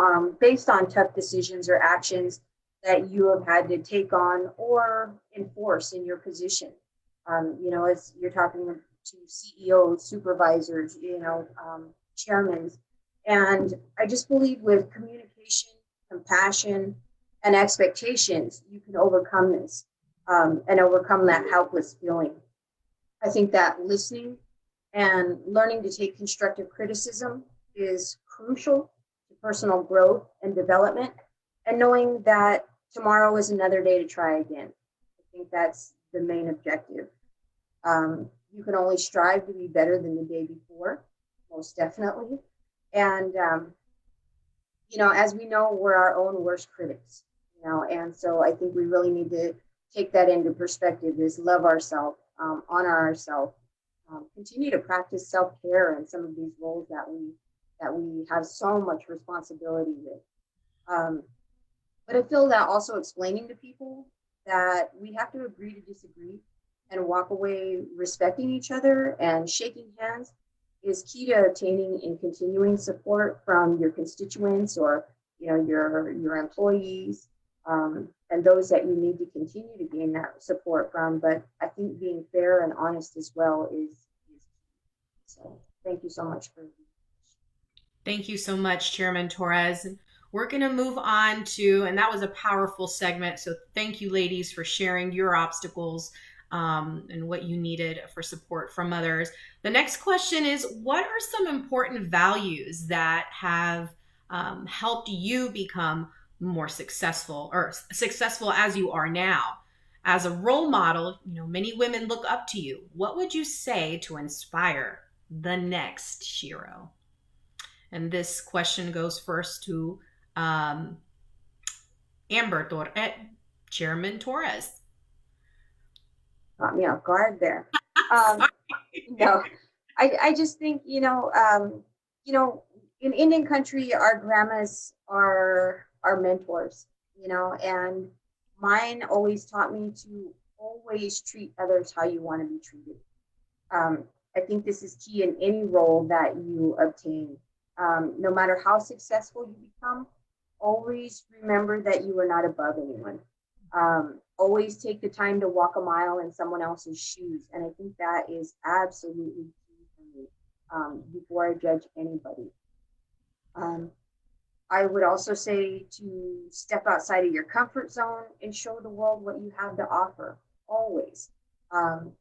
based on tough decisions or actions that you have had to take on or enforce in your position. As you're talking to CEOs, supervisors, chairmen. And I just believe with communication, compassion, and expectations, you can overcome this and overcome that helpless feeling. I think that listening and learning to take constructive criticism is crucial to personal growth and development, and knowing that tomorrow is another day to try again. I think that's the main objective. You can only strive to be better than the day before, most definitely. And, as we know, we're our own worst critics, and so I think we really need to take that into perspective, is love ourselves, honor ourselves, continue to practice self-care in some of these roles that we have so much responsibility with. But I feel that also explaining to people that we have to agree to disagree and walk away respecting each other and shaking hands is key to obtaining and continuing support from your constituents or your employees, and those that you need to continue to gain that support from. But I think being fair and honest as well is key. So thank you so much for. Thank you so much, Chairman Torres. We're going to move on to, and that was a powerful segment. So thank you, ladies, for sharing your obstacles and what you needed for support from others. The next question is, what are some important values that have helped you become more successful as you are now? As a role model, many women look up to you. What would you say to inspire the next SHERO? And this question goes first to Amber Torres, Chairman Torres. Caught me off guard there. No, I just think, in Indian country, our grandmas are our mentors, and mine always taught me to always treat others how you want to be treated. I think this is key in any role that you obtain. No matter how successful you become, always remember that you are not above anyone. Always take the time to walk a mile in someone else's shoes. And I think that is absolutely key for me before I judge anybody. I would also say to step outside of your comfort zone and show the world what you have to offer, always.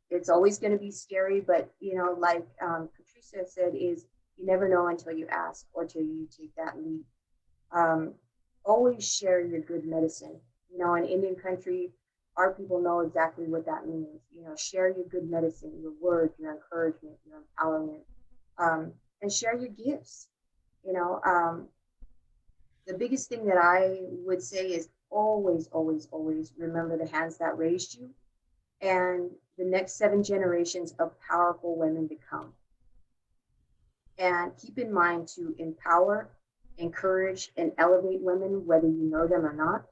It's always going to be scary, but, like Patricia said, is You never know until you ask or till you take that leap. Always share your good medicine. You know, in Indian country, our people know exactly what that means. You know, share your good medicine, your words, your encouragement, your empowerment, and share your gifts. You know, the biggest thing that I would say is always, always, always remember the hands that raised you and the next 7 generations of powerful women to come. And keep in mind to empower, encourage, and elevate women, whether you know them or not,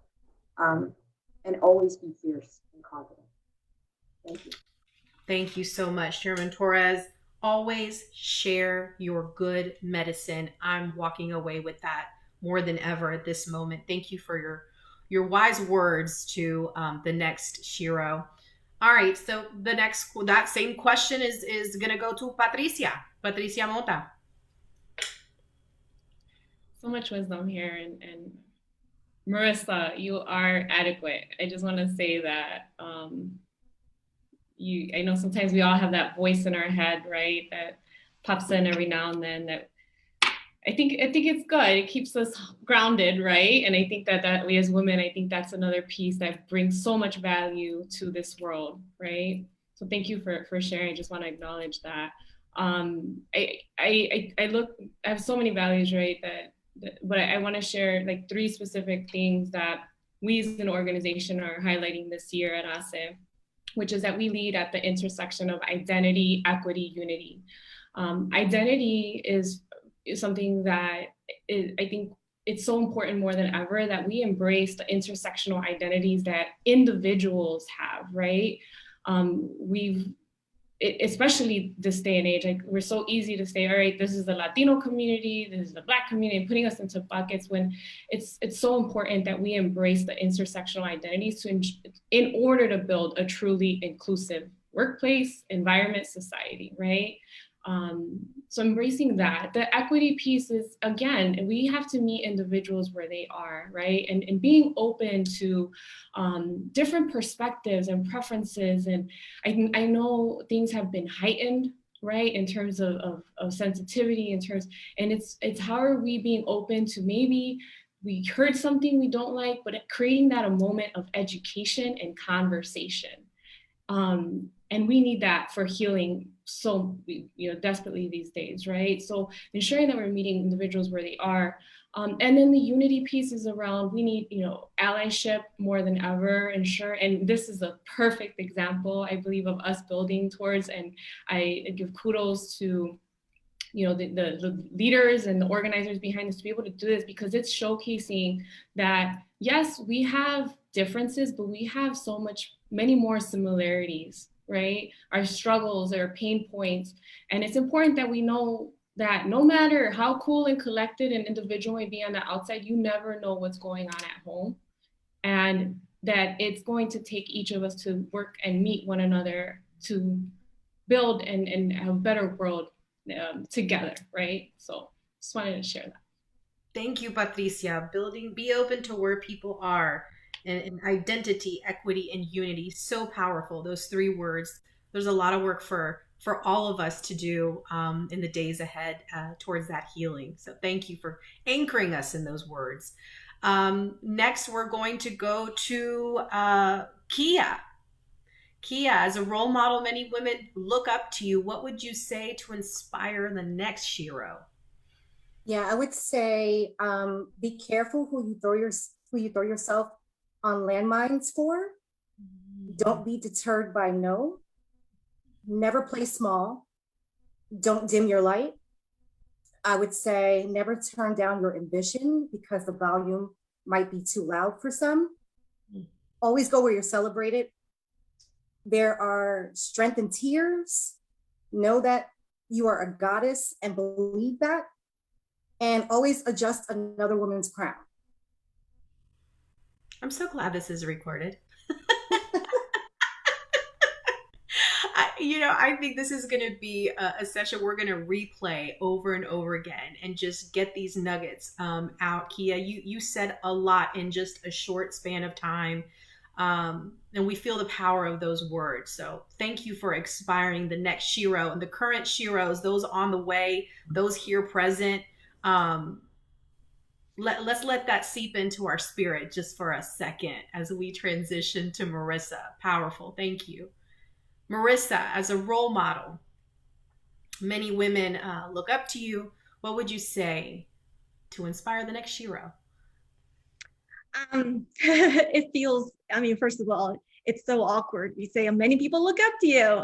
and always be fierce and confident. Thank you. Thank you so much, Chairman Torres. Always share your good medicine. I'm walking away with that more than ever at this moment. Thank you for your wise words to the next SHERO. All right, so that same question is gonna go to Patricia Mota. So much wisdom here, and Marisa, you are adequate. I just want to say that I know sometimes we all have that voice in our head, right? That pops in every now and then. That I think it's good. It keeps us grounded, right? And I think that we as women, I think that's another piece that brings so much value to this world, right? So thank you for sharing. I just want to acknowledge that. I have so many values, right? But I want to share like 3 specific things that we as an organization are highlighting this year at ASE, which is that we lead at the intersection of identity, equity, unity. Identity is something that I think it's so important more than ever that we embrace the intersectional identities that individuals have, right? Especially this day and age, like we're so easy to say, all right, this is the Latino community, this is the Black community, and putting us into buckets when it's so important that we embrace the intersectional identities in order to build a truly inclusive workplace, environment, society, right? So embracing that. The equity piece is, again, we have to meet individuals where they are, right? And being open to different perspectives and preferences. And I know things have been heightened, right? In terms of sensitivity, and it's how are we being open to maybe we heard something we don't like, but creating that a moment of education and conversation. And we need that for healing so desperately these days, right? So ensuring that we're meeting individuals where they are. And then the unity piece is around, we need, allyship more than ever, and this is a perfect example, I believe, of us building towards, and I give kudos to the leaders and the organizers behind this to be able to do this, because it's showcasing that, yes, we have differences, but we have many more similarities, right? Our struggles, our pain points. And it's important that we know that no matter how cool and collected an individual may be on the outside, you never know what's going on at home. And that it's going to take each of us to work and meet one another to build and have a better world together, right? So just wanted to share that. Thank you, Patricia. Be open to where people are. And identity, equity, and unity, so powerful. Those 3 words. There's a lot of work for all of us to do in the days ahead towards that healing. So thank you for anchoring us in those words. Next, we're going to go to Kia. Kia, as a role model, many women look up to you. What would you say to inspire the next SHERO? Yeah, I would say be careful who you throw yourself on landmines for. Don't be deterred by no. Never play small. Don't dim your light. I would say never turn down your ambition because the volume might be too loud for some. Always go where you're celebrated. There are strength in tears. Know that you are a goddess and believe that. And always adjust another woman's crown. I'm so glad this is recorded. I think this is going to be a session we're going to replay over and over again and just get these nuggets out. Kia, you said a lot in just a short span of time. And we feel the power of those words. So thank you for inspiring the next SHERO and the current SHEROs, those on the way, those here present. Let's let that seep into our spirit just for a second as we transition to Marisa. Powerful. Thank you. Marisa, as a role model, many women look up to you. What would you say to inspire the next SHERO? It feels, I mean, first of all, it's so awkward. We say many people look up to you.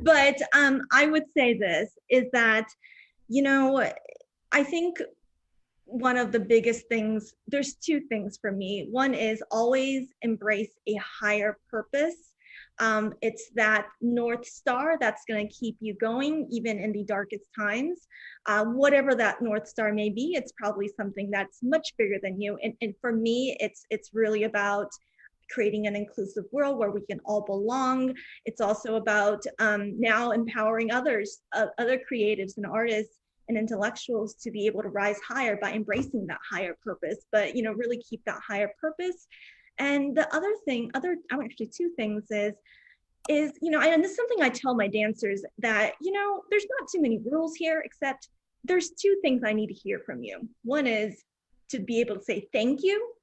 But I would say this is that, you know, I think one of the biggest things, there's two things for me. One is always embrace a higher purpose. It's that North Star that's going to keep you going, even in the darkest times. Whatever that North Star may be, it's probably something that's much bigger than you. And for me, it's really about creating an inclusive world where we can all belong. It's also about now empowering others, other creatives and artists and intellectuals to be able to rise higher by embracing that higher purpose, but, you know, really keep that higher purpose. And the other thing, actually two things is, you know, and this is something I tell my dancers that, you know, there's not too many rules here, except there's two things I need to hear from you. One is to be able to say thank you,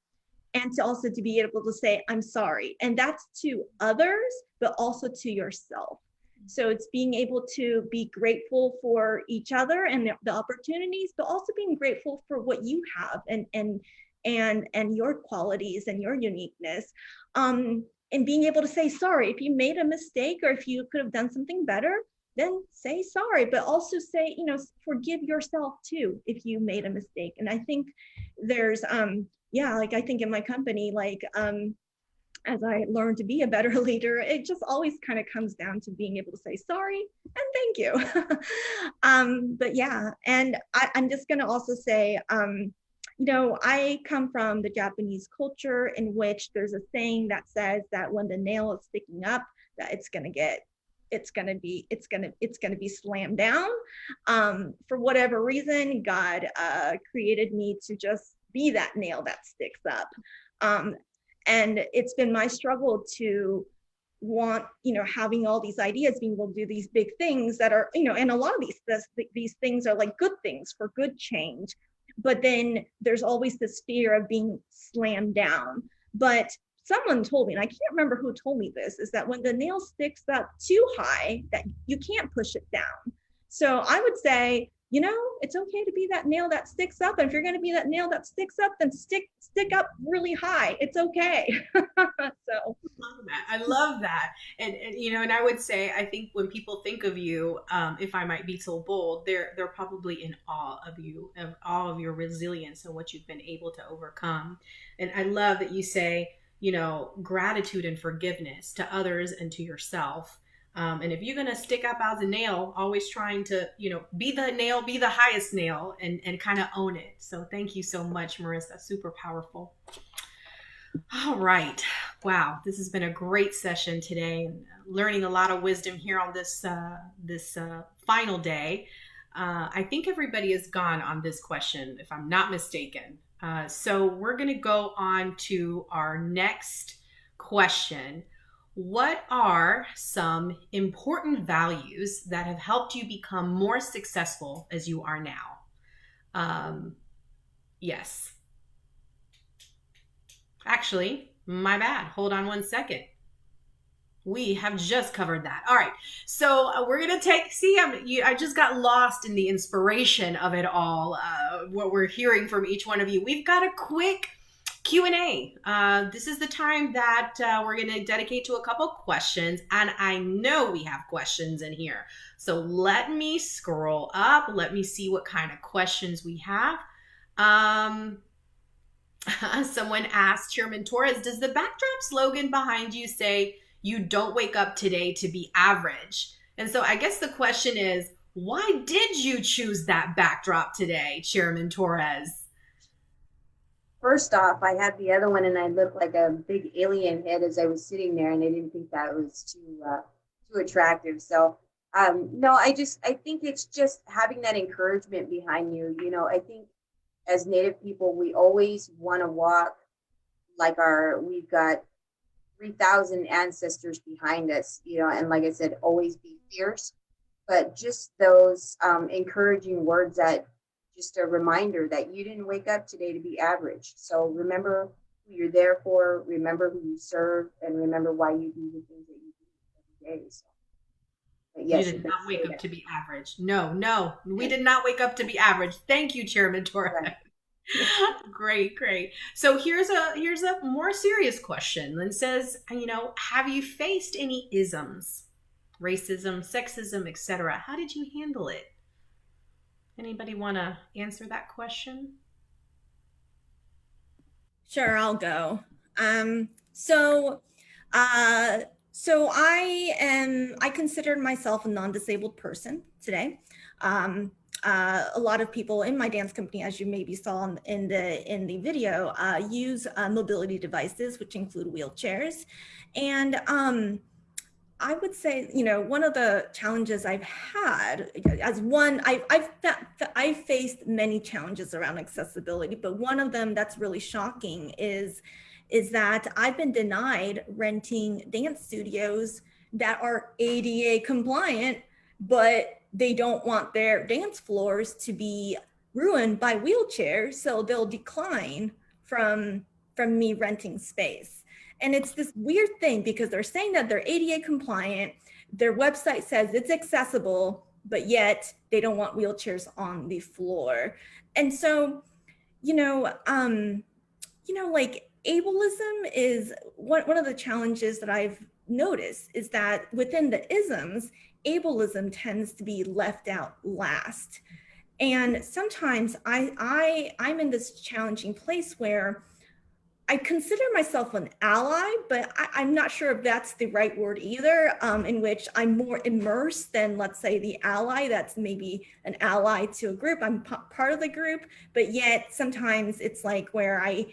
and to also to be able to say, I'm sorry. And that's to others, but also to yourself. So it's being able to be grateful for each other and the opportunities, but also being grateful for what you have and your qualities and your uniqueness. And being able to say sorry. If you made a mistake or if you could have done something better, then say sorry, but also say, you know, forgive yourself too if you made a mistake. And I think there's, like I think in my company, like, as I learned to be a better leader, it just always kind of comes down to being able to say sorry and thank you. But yeah, and I'm just going to also say, you know, I come from the Japanese culture in which there's a saying that says that when the nail is sticking up, that it's going to be slammed down. For whatever reason, God created me to just be that nail that sticks up. And it's been my struggle to want, you know, having all these ideas, being able to do these big things that are, you know, and a lot of these things are like good things for good change. But then there's always this fear of being slammed down. But someone told me, and I can't remember who told me this, is that when the nail sticks up too high, that you can't push it down. So I would say, you know, it's okay to be that nail that sticks up. And if you're going to be that nail that sticks up, then stick up really high. It's okay. So I love that. And you know, and I would say, I think when people think of you, if I might be so bold, they're probably in awe of you, of all of your resilience and what you've been able to overcome. And I love that you say, you know, gratitude and forgiveness to others and to yourself. And if you're going to stick up as a nail, always trying to, you know, be the nail, be the highest nail and kind of own it. So thank you so much, Marisa. Super powerful. All right. Wow. This has been a great session today. Learning a lot of wisdom here on this final day. I think everybody is gone on this question, if I'm not mistaken. So we're going to go on to our next question. What are some important values that have helped you become more successful as you are now? Yes. Actually, my bad. Hold on one second. We have just covered that. All right. So we're going to I just got lost in the inspiration of it all, what we're hearing from each one of you. We've got a quick Q&A. This is the time that we're going to dedicate to a couple questions, and I know we have questions in here. So let me scroll up. Let me see what kind of questions we have. Someone asked, Chairman Torres, does the backdrop slogan behind you say, "You don't wake up today to be average"? And so I guess the question is, why did you choose that backdrop today, Chairman Torres? First off, I had the other one and I looked like a big alien head as I was sitting there, and I didn't think that was too attractive. So no, I think it's just having that encouragement behind you. You know, I think as Native people, we always want to walk we've got 3,000 ancestors behind us, and like I said, always be fierce. But just those encouraging words, that just a reminder that you didn't wake up today to be average. So remember who you're there for, remember who you serve, and remember why you do the things that you do every day. So, yes, you did not wake up to be average. No, we did not wake up to be average. Thank you, Chairman Torres. Right. Great. So here's a more serious question. Lynn says, have you faced any isms? Racism, sexism, etc. How did you handle it? Anybody want to answer that question? Sure, I'll go. So I considered myself a non-disabled person today. A lot of people in my dance company, as you maybe saw in the video, use mobility devices, which include wheelchairs. And I would say, one of the challenges I've had I've faced many challenges around accessibility, but one of them that's really shocking is that I've been denied renting dance studios that are ADA compliant, but they don't want their dance floors to be ruined by wheelchairs, so they'll decline from me renting space. And it's this weird thing because they're saying that they're ADA compliant, their website says it's accessible, but yet they don't want wheelchairs on the floor. And so, like ableism is one of the challenges that I've noticed is that within the isms, ableism tends to be left out last. And sometimes I'm in this challenging place where I consider myself an ally, but I'm not sure if that's the right word either, in which I'm more immersed than, let's say, the ally that's maybe an ally to a group. I'm part of the group, but yet sometimes it's like where I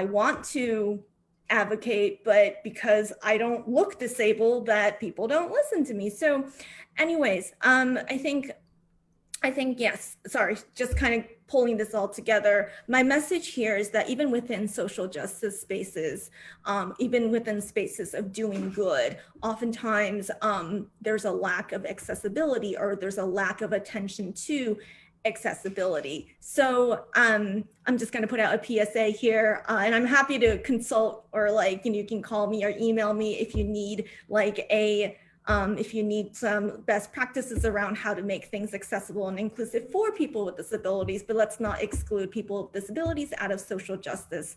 want to advocate, but because I don't look disabled, that people don't listen to me. So anyways, I think, yes, sorry, just kind of pulling this all together. My message here is that even within social justice spaces, even within spaces of doing good, oftentimes there's a lack of accessibility or there's a lack of attention to accessibility. So I'm just going to put out a PSA here, and I'm happy to consult, or you can call me or email me if you need if you need some best practices around how to make things accessible and inclusive for people with disabilities, but let's not exclude people with disabilities out of social justice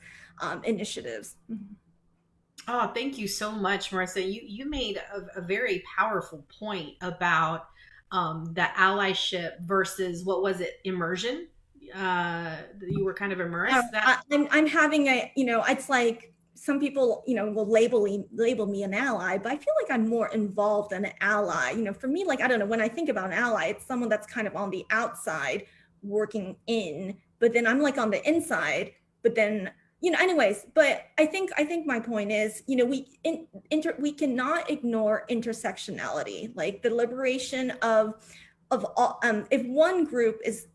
initiatives. Oh, thank you so much, Marisa. You made a very powerful point about the allyship versus, what was it, immersion? You were kind of immersed. I'm having it's like, some people, will label me an ally, but I feel like I'm more involved than an ally. For me, I don't know, when I think about an ally, it's someone that's kind of on the outside working in, but then I'm on the inside, but then, anyways, but I think my point is, we cannot ignore intersectionality, the liberation of all, if one group is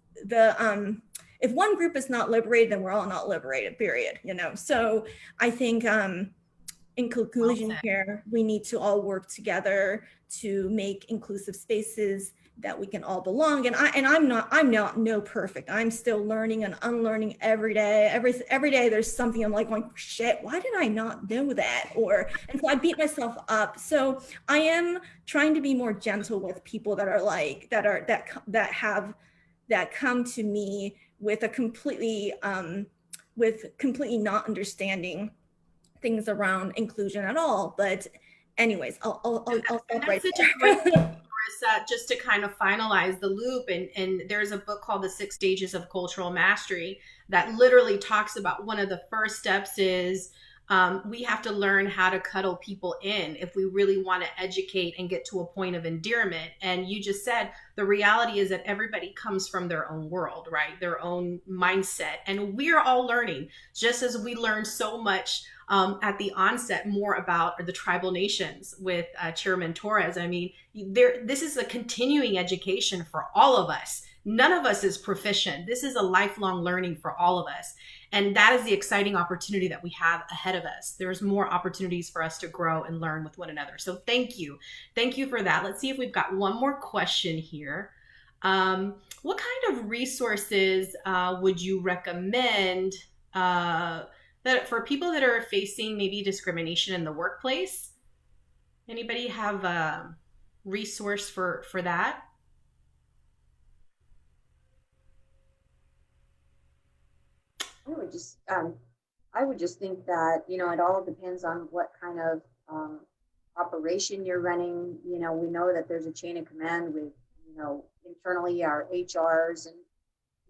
if one group is not liberated, then we're all not liberated, period. So I think in conclusion here, we need to all work together to make inclusive spaces that we can all belong. And I'm not no perfect. I'm still learning and unlearning every day. Every day there's something I'm going, shit, why did I not know that? And so I beat myself up. So I am trying to be more gentle with people that are that come to me with a completely not understanding things around inclusion at all. But anyways, I'll stop right there. Marisa, just to kind of finalize the loop, and there's a book called The 6 Stages of Cultural Mastery that literally talks about one of the first steps is we have to learn how to cuddle people in if we really want to educate and get to a point of endearment. And you just said the reality is that everybody comes from their own world, right? Their own mindset. And we're all learning, just as we learned so much at the onset more about the tribal nations with Chairman Torres. I mean, this is a continuing education for all of us. None of us is proficient. This is a lifelong learning for all of us. And that is the exciting opportunity that we have ahead of us. There's more opportunities for us to grow and learn with one another. So thank you. Thank you for that. Let's see if we've got one more question here. What kind of resources would you recommend that for people that are facing maybe discrimination in the workplace? Anybody have a resource for that? I would just think that, you know, it all depends on what kind of operation you're running. You know, we know that there's a chain of command with, you know, internally our HRs and,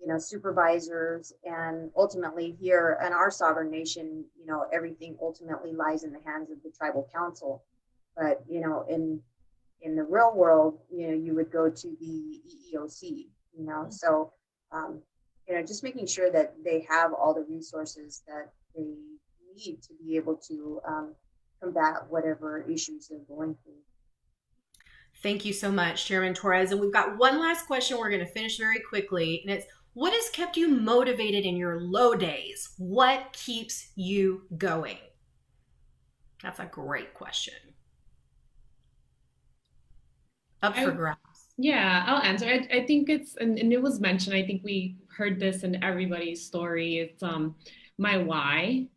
you know, supervisors, and ultimately here in our sovereign nation, you know, everything ultimately lies in the hands of the tribal council. But, you know, in the real world, you know, you would go to the EEOC, you know, so, you know, just making sure that they have all the resources that they need to be able to combat whatever issues they're going through. Thank you so much, Chairman Torres. And we've got one last question we're going to finish very quickly. And it's, what has kept you motivated in your low days? What keeps you going? That's a great question. Up for grabs. Yeah, I'll answer. I think it's, and it was mentioned, I think we heard this in everybody's story. It's my why.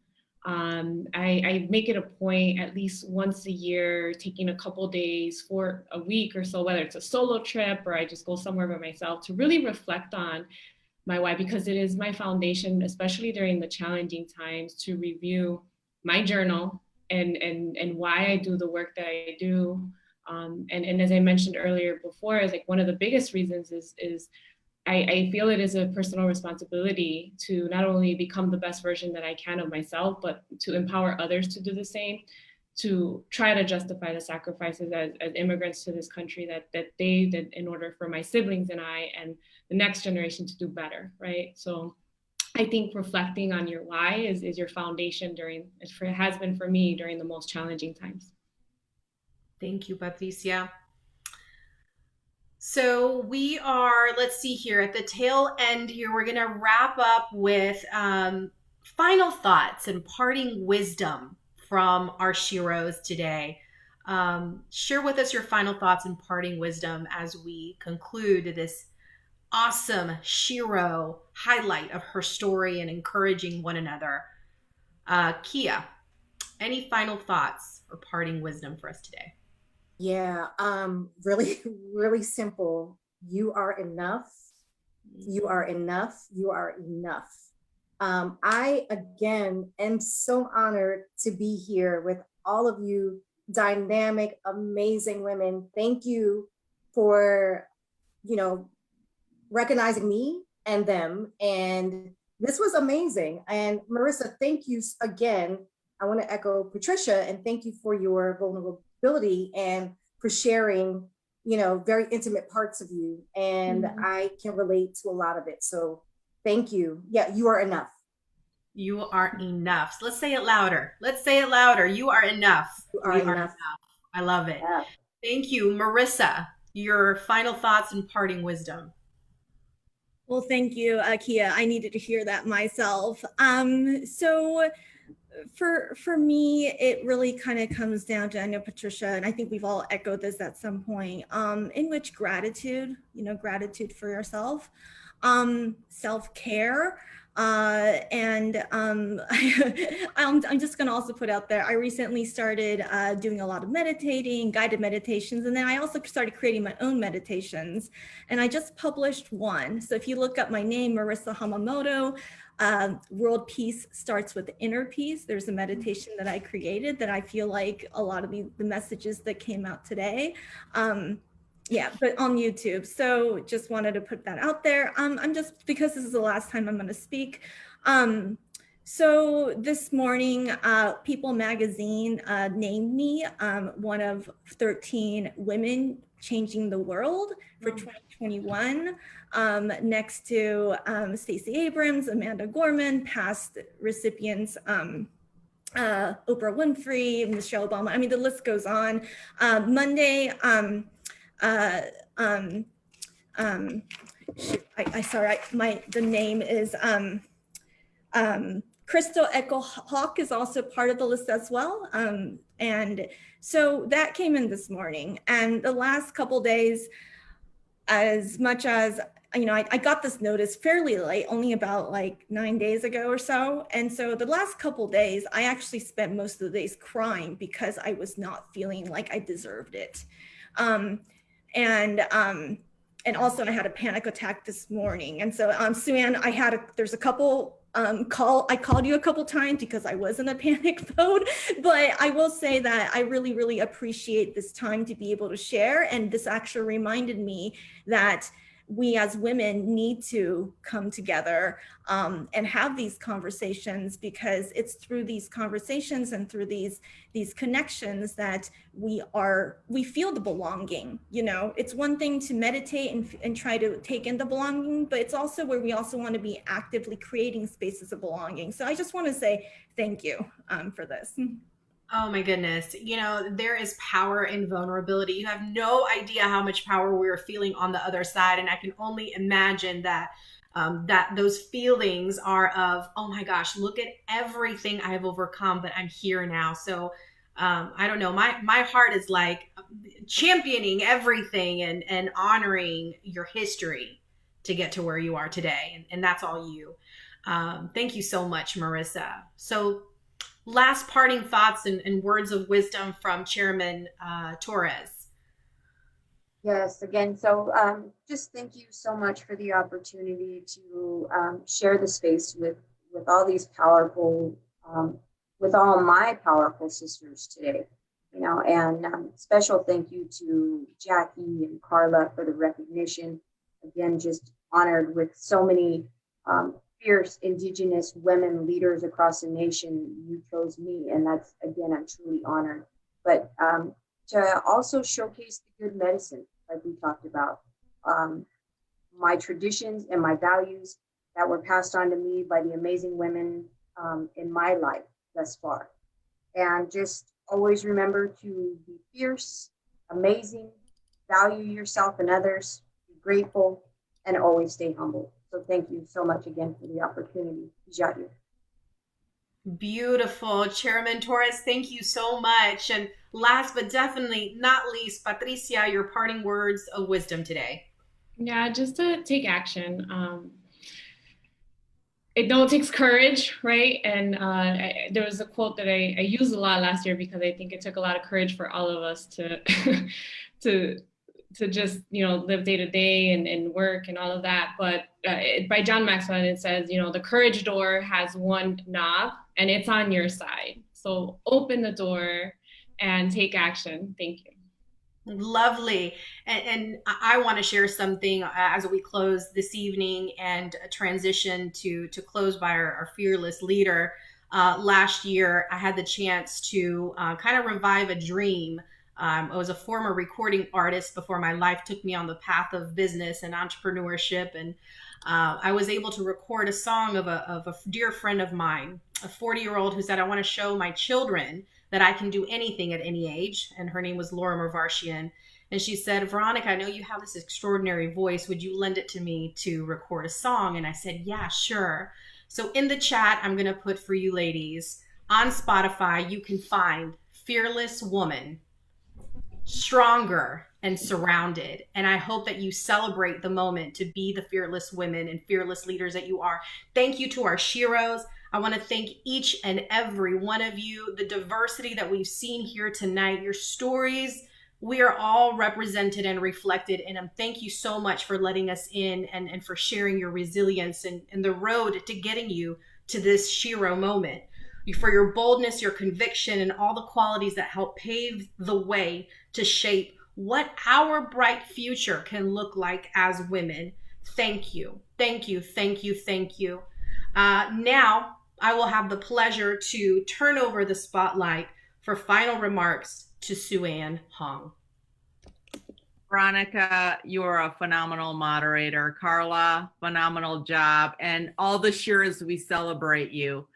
I make it a point at least once a year, taking a couple days for a week or so, whether it's a solo trip or I just go somewhere by myself, to really reflect on my why, because it is my foundation, especially during the challenging times, to review my journal and why I do the work that I do. And as I mentioned earlier before, is like one of the biggest reasons is I feel it is a personal responsibility to not only become the best version that I can of myself, but to empower others to do the same, to try to justify the sacrifices as immigrants to this country that they did in order for my siblings and I and the next generation to do better, right? So I think reflecting on your why is your foundation it has been for me during the most challenging times. Thank you, Patricia. So we are, let's see here, at the tail end here, we're going to wrap up with final thoughts and parting wisdom from our sHEROs today. Share with us your final thoughts and parting wisdom as we conclude this awesome sHERO highlight of her story and encouraging one another. Kia, any final thoughts or parting wisdom for us today? Yeah, really, really simple. You are enough. You are enough. You are enough. I, again, am so honored to be here with all of you dynamic, amazing women. Thank you for, you know, recognizing me and them. And this was amazing. And Marisa, thank you again. I want to echo Patricia and thank you for your vulnerability and for sharing, you know, very intimate parts of you. And I can relate to a lot of it. So thank you. Yeah, you are enough. You are enough. So let's say it louder. Let's say it louder. You are enough. You are enough. I love it. Yeah. Thank you. Marisa, your final thoughts and parting wisdom. Well, thank you, Kia. I needed to hear that myself. So for me, it really kind of comes down to, I know Patricia, and I think we've all echoed this at some point, in which gratitude, you know, gratitude for yourself, self-care, and I'm just going to also put out there, I recently started doing a lot of meditating, guided meditations, and then I also started creating my own meditations, and I just published one. So if you look up my name, Marisa Hamamoto, world peace starts with inner peace. There's a meditation that I created that I feel like a lot of the messages that came out today, yeah, but on YouTube. So just wanted to put that out there. I'm just, because this is the last time I'm going to speak. So this morning, People Magazine named me one of 13 women changing the world for 2021, next to Stacey Abrams, Amanda Gorman, past recipients, Oprah Winfrey, Michelle Obama. I mean, the list goes on. Monday, shoot, the name is Crystal Echo Hawk is also part of the list as well. And so that came in this morning. And the last couple days, as much as, you know, I got this notice fairly late, only about like 9 days ago or so. And so the last couple days, I actually spent most of the days crying because I was not feeling like I deserved it. And also I had a panic attack this morning. And so Sue-Ann, there's a couple I called you a couple times because I was in a panic mode, but I will say that I really, really appreciate this time to be able to share. And this actually reminded me that we as women need to come together and have these conversations, because it's through these conversations and through these connections that we feel the belonging. You know, it's one thing to meditate and try to take in the belonging, but it's also where we also want to be actively creating spaces of belonging. So I just want to say thank you for this. Oh my goodness. You know, there is power in vulnerability. You have no idea how much power we're feeling on the other side. And I can only imagine that those feelings are of, oh my gosh, look at everything I've overcome, but I'm here now. So I don't know, my heart is like championing everything and honoring your history to get to where you are today. And that's all you. Thank you so much, Marisa. So last parting thoughts and words of wisdom from Chairman Torres. Yes, again, so just thank you so much for the opportunity to share the space with all these powerful, with all my powerful sisters today, you know, and special thank you to Jackie and Carla for the recognition. Again, just honored with so many fierce Indigenous women leaders across the nation. You chose me, and that's, again, I'm truly honored. But to also showcase the good medicine, like we talked about, my traditions and my values that were passed on to me by the amazing women in my life thus far. And just always remember to be fierce, amazing, value yourself and others, be grateful, and always stay humble. So thank you so much again for the opportunity. Jatu. Beautiful. Chairman Torres, thank you so much. And last but definitely not least, Patricia, your parting words of wisdom today. Yeah, just to take action. It takes courage, right? And there was a quote that I used a lot last year because I think it took a lot of courage for all of us to to just, you know, live day to day and work and all of that. But by John Maxwell, it says, you know, the courage door has one knob and it's on your side. So open the door and take action. Thank you. Lovely. And I want to share something as we close this evening and transition to close by our fearless leader. Last year, I had the chance to kind of revive a dream. I was a former recording artist before my life took me on the path of business and entrepreneurship. And I was able to record a song of a dear friend of mine, a 40-year-old who said, I want to show my children that I can do anything at any age. And her name was Laura Mervarshian. And she said, Veronica, I know you have this extraordinary voice. Would you lend it to me to record a song? And I said, yeah, sure. So in the chat, I'm going to put for you ladies, on Spotify, you can find Fearless Woman, Stronger and Surrounded. And I hope that you celebrate the moment to be the fearless women and fearless leaders that you are. Thank you to our sHEROs. I want to thank each and every one of you, the diversity that we've seen here tonight, your stories, we are all represented and reflected in them. Thank you so much for letting us in and for sharing your resilience and the road to getting you to this sHERO moment. For your boldness, your conviction, and all the qualities that help pave the way to shape what our bright future can look like as women. Thank you. Thank you. Thank you. Thank you. Now, I will have the pleasure to turn over the spotlight for final remarks to Sue-Ann Hong. Veronica, you're a phenomenal moderator. Carla, phenomenal job. And all the sHEROs, we celebrate you.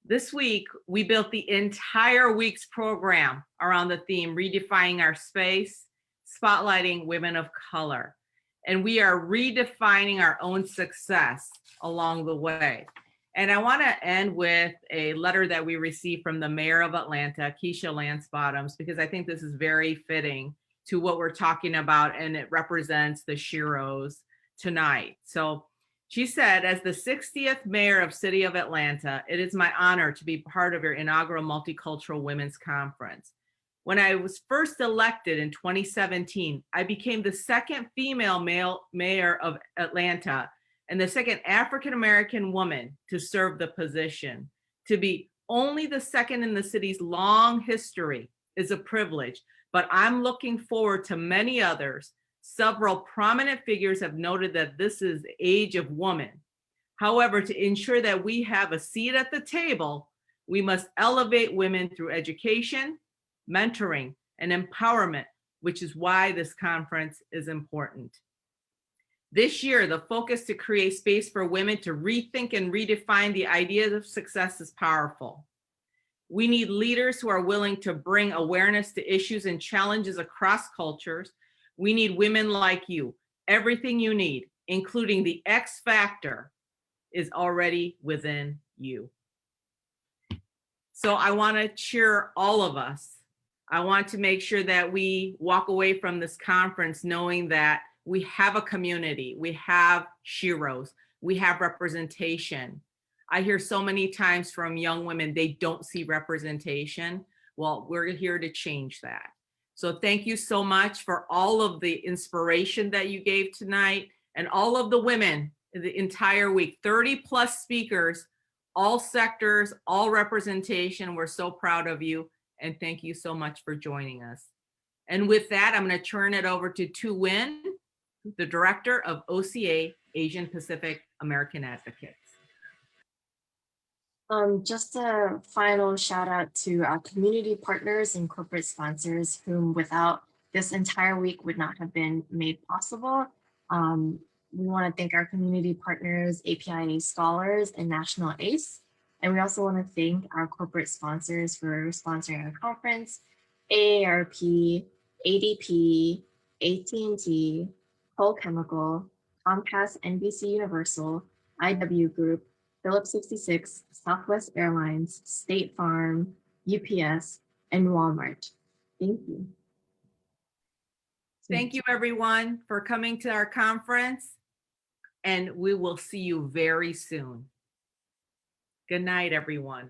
This week, we built the entire week's program around the theme, redefining our space, spotlighting women of color. And we are redefining our own success along the way. And I want to end with a letter that we received from the mayor of Atlanta, Keisha Lance Bottoms, because I think this is very fitting to what we're talking about, and it represents the sHEROs tonight. So she said, as the 60th mayor of City of Atlanta, it is my honor to be part of your inaugural Multicultural Women's Conference. When I was first elected in 2017, I became the second female mayor of Atlanta and the second African-American woman to serve the position. To be only the second in the city's long history is a privilege, but I'm looking forward to many others. Several prominent figures have noted that this is the age of woman. However, to ensure that we have a seat at the table, we must elevate women through education, mentoring, and empowerment, which is why this conference is important. This year, the focus to create space for women to rethink and redefine the ideas of success is powerful. We need leaders who are willing to bring awareness to issues and challenges across cultures. We need women like you. Everything you need, including the X factor, is already within you. So I want to cheer all of us. I want to make sure that we walk away from this conference knowing that we have a community, we have sHEROs, we have representation. I hear so many times from young women, they don't see representation. Well, we're here to change that. So thank you so much for all of the inspiration that you gave tonight, and all of the women the entire week, 30 plus speakers, all sectors, all representation. We're so proud of you. And thank you so much for joining us. And with that, I'm going to turn it over to Tu Nguyen, the director of OCA, Asian Pacific American Advocates. Just a final shout out to our community partners and corporate sponsors, whom without this entire week would not have been made possible. We want to thank our community partners, APIA Scholars and National ACE. And we also want to thank our corporate sponsors for sponsoring our conference: AARP, ADP, AT&T, Hull Chemical, Comcast, NBC Universal, IW Group, Phillips 66, Southwest Airlines, State Farm, UPS, and Walmart. Thank you. Thank you, everyone, for coming to our conference, and we will see you very soon. Good night, everyone.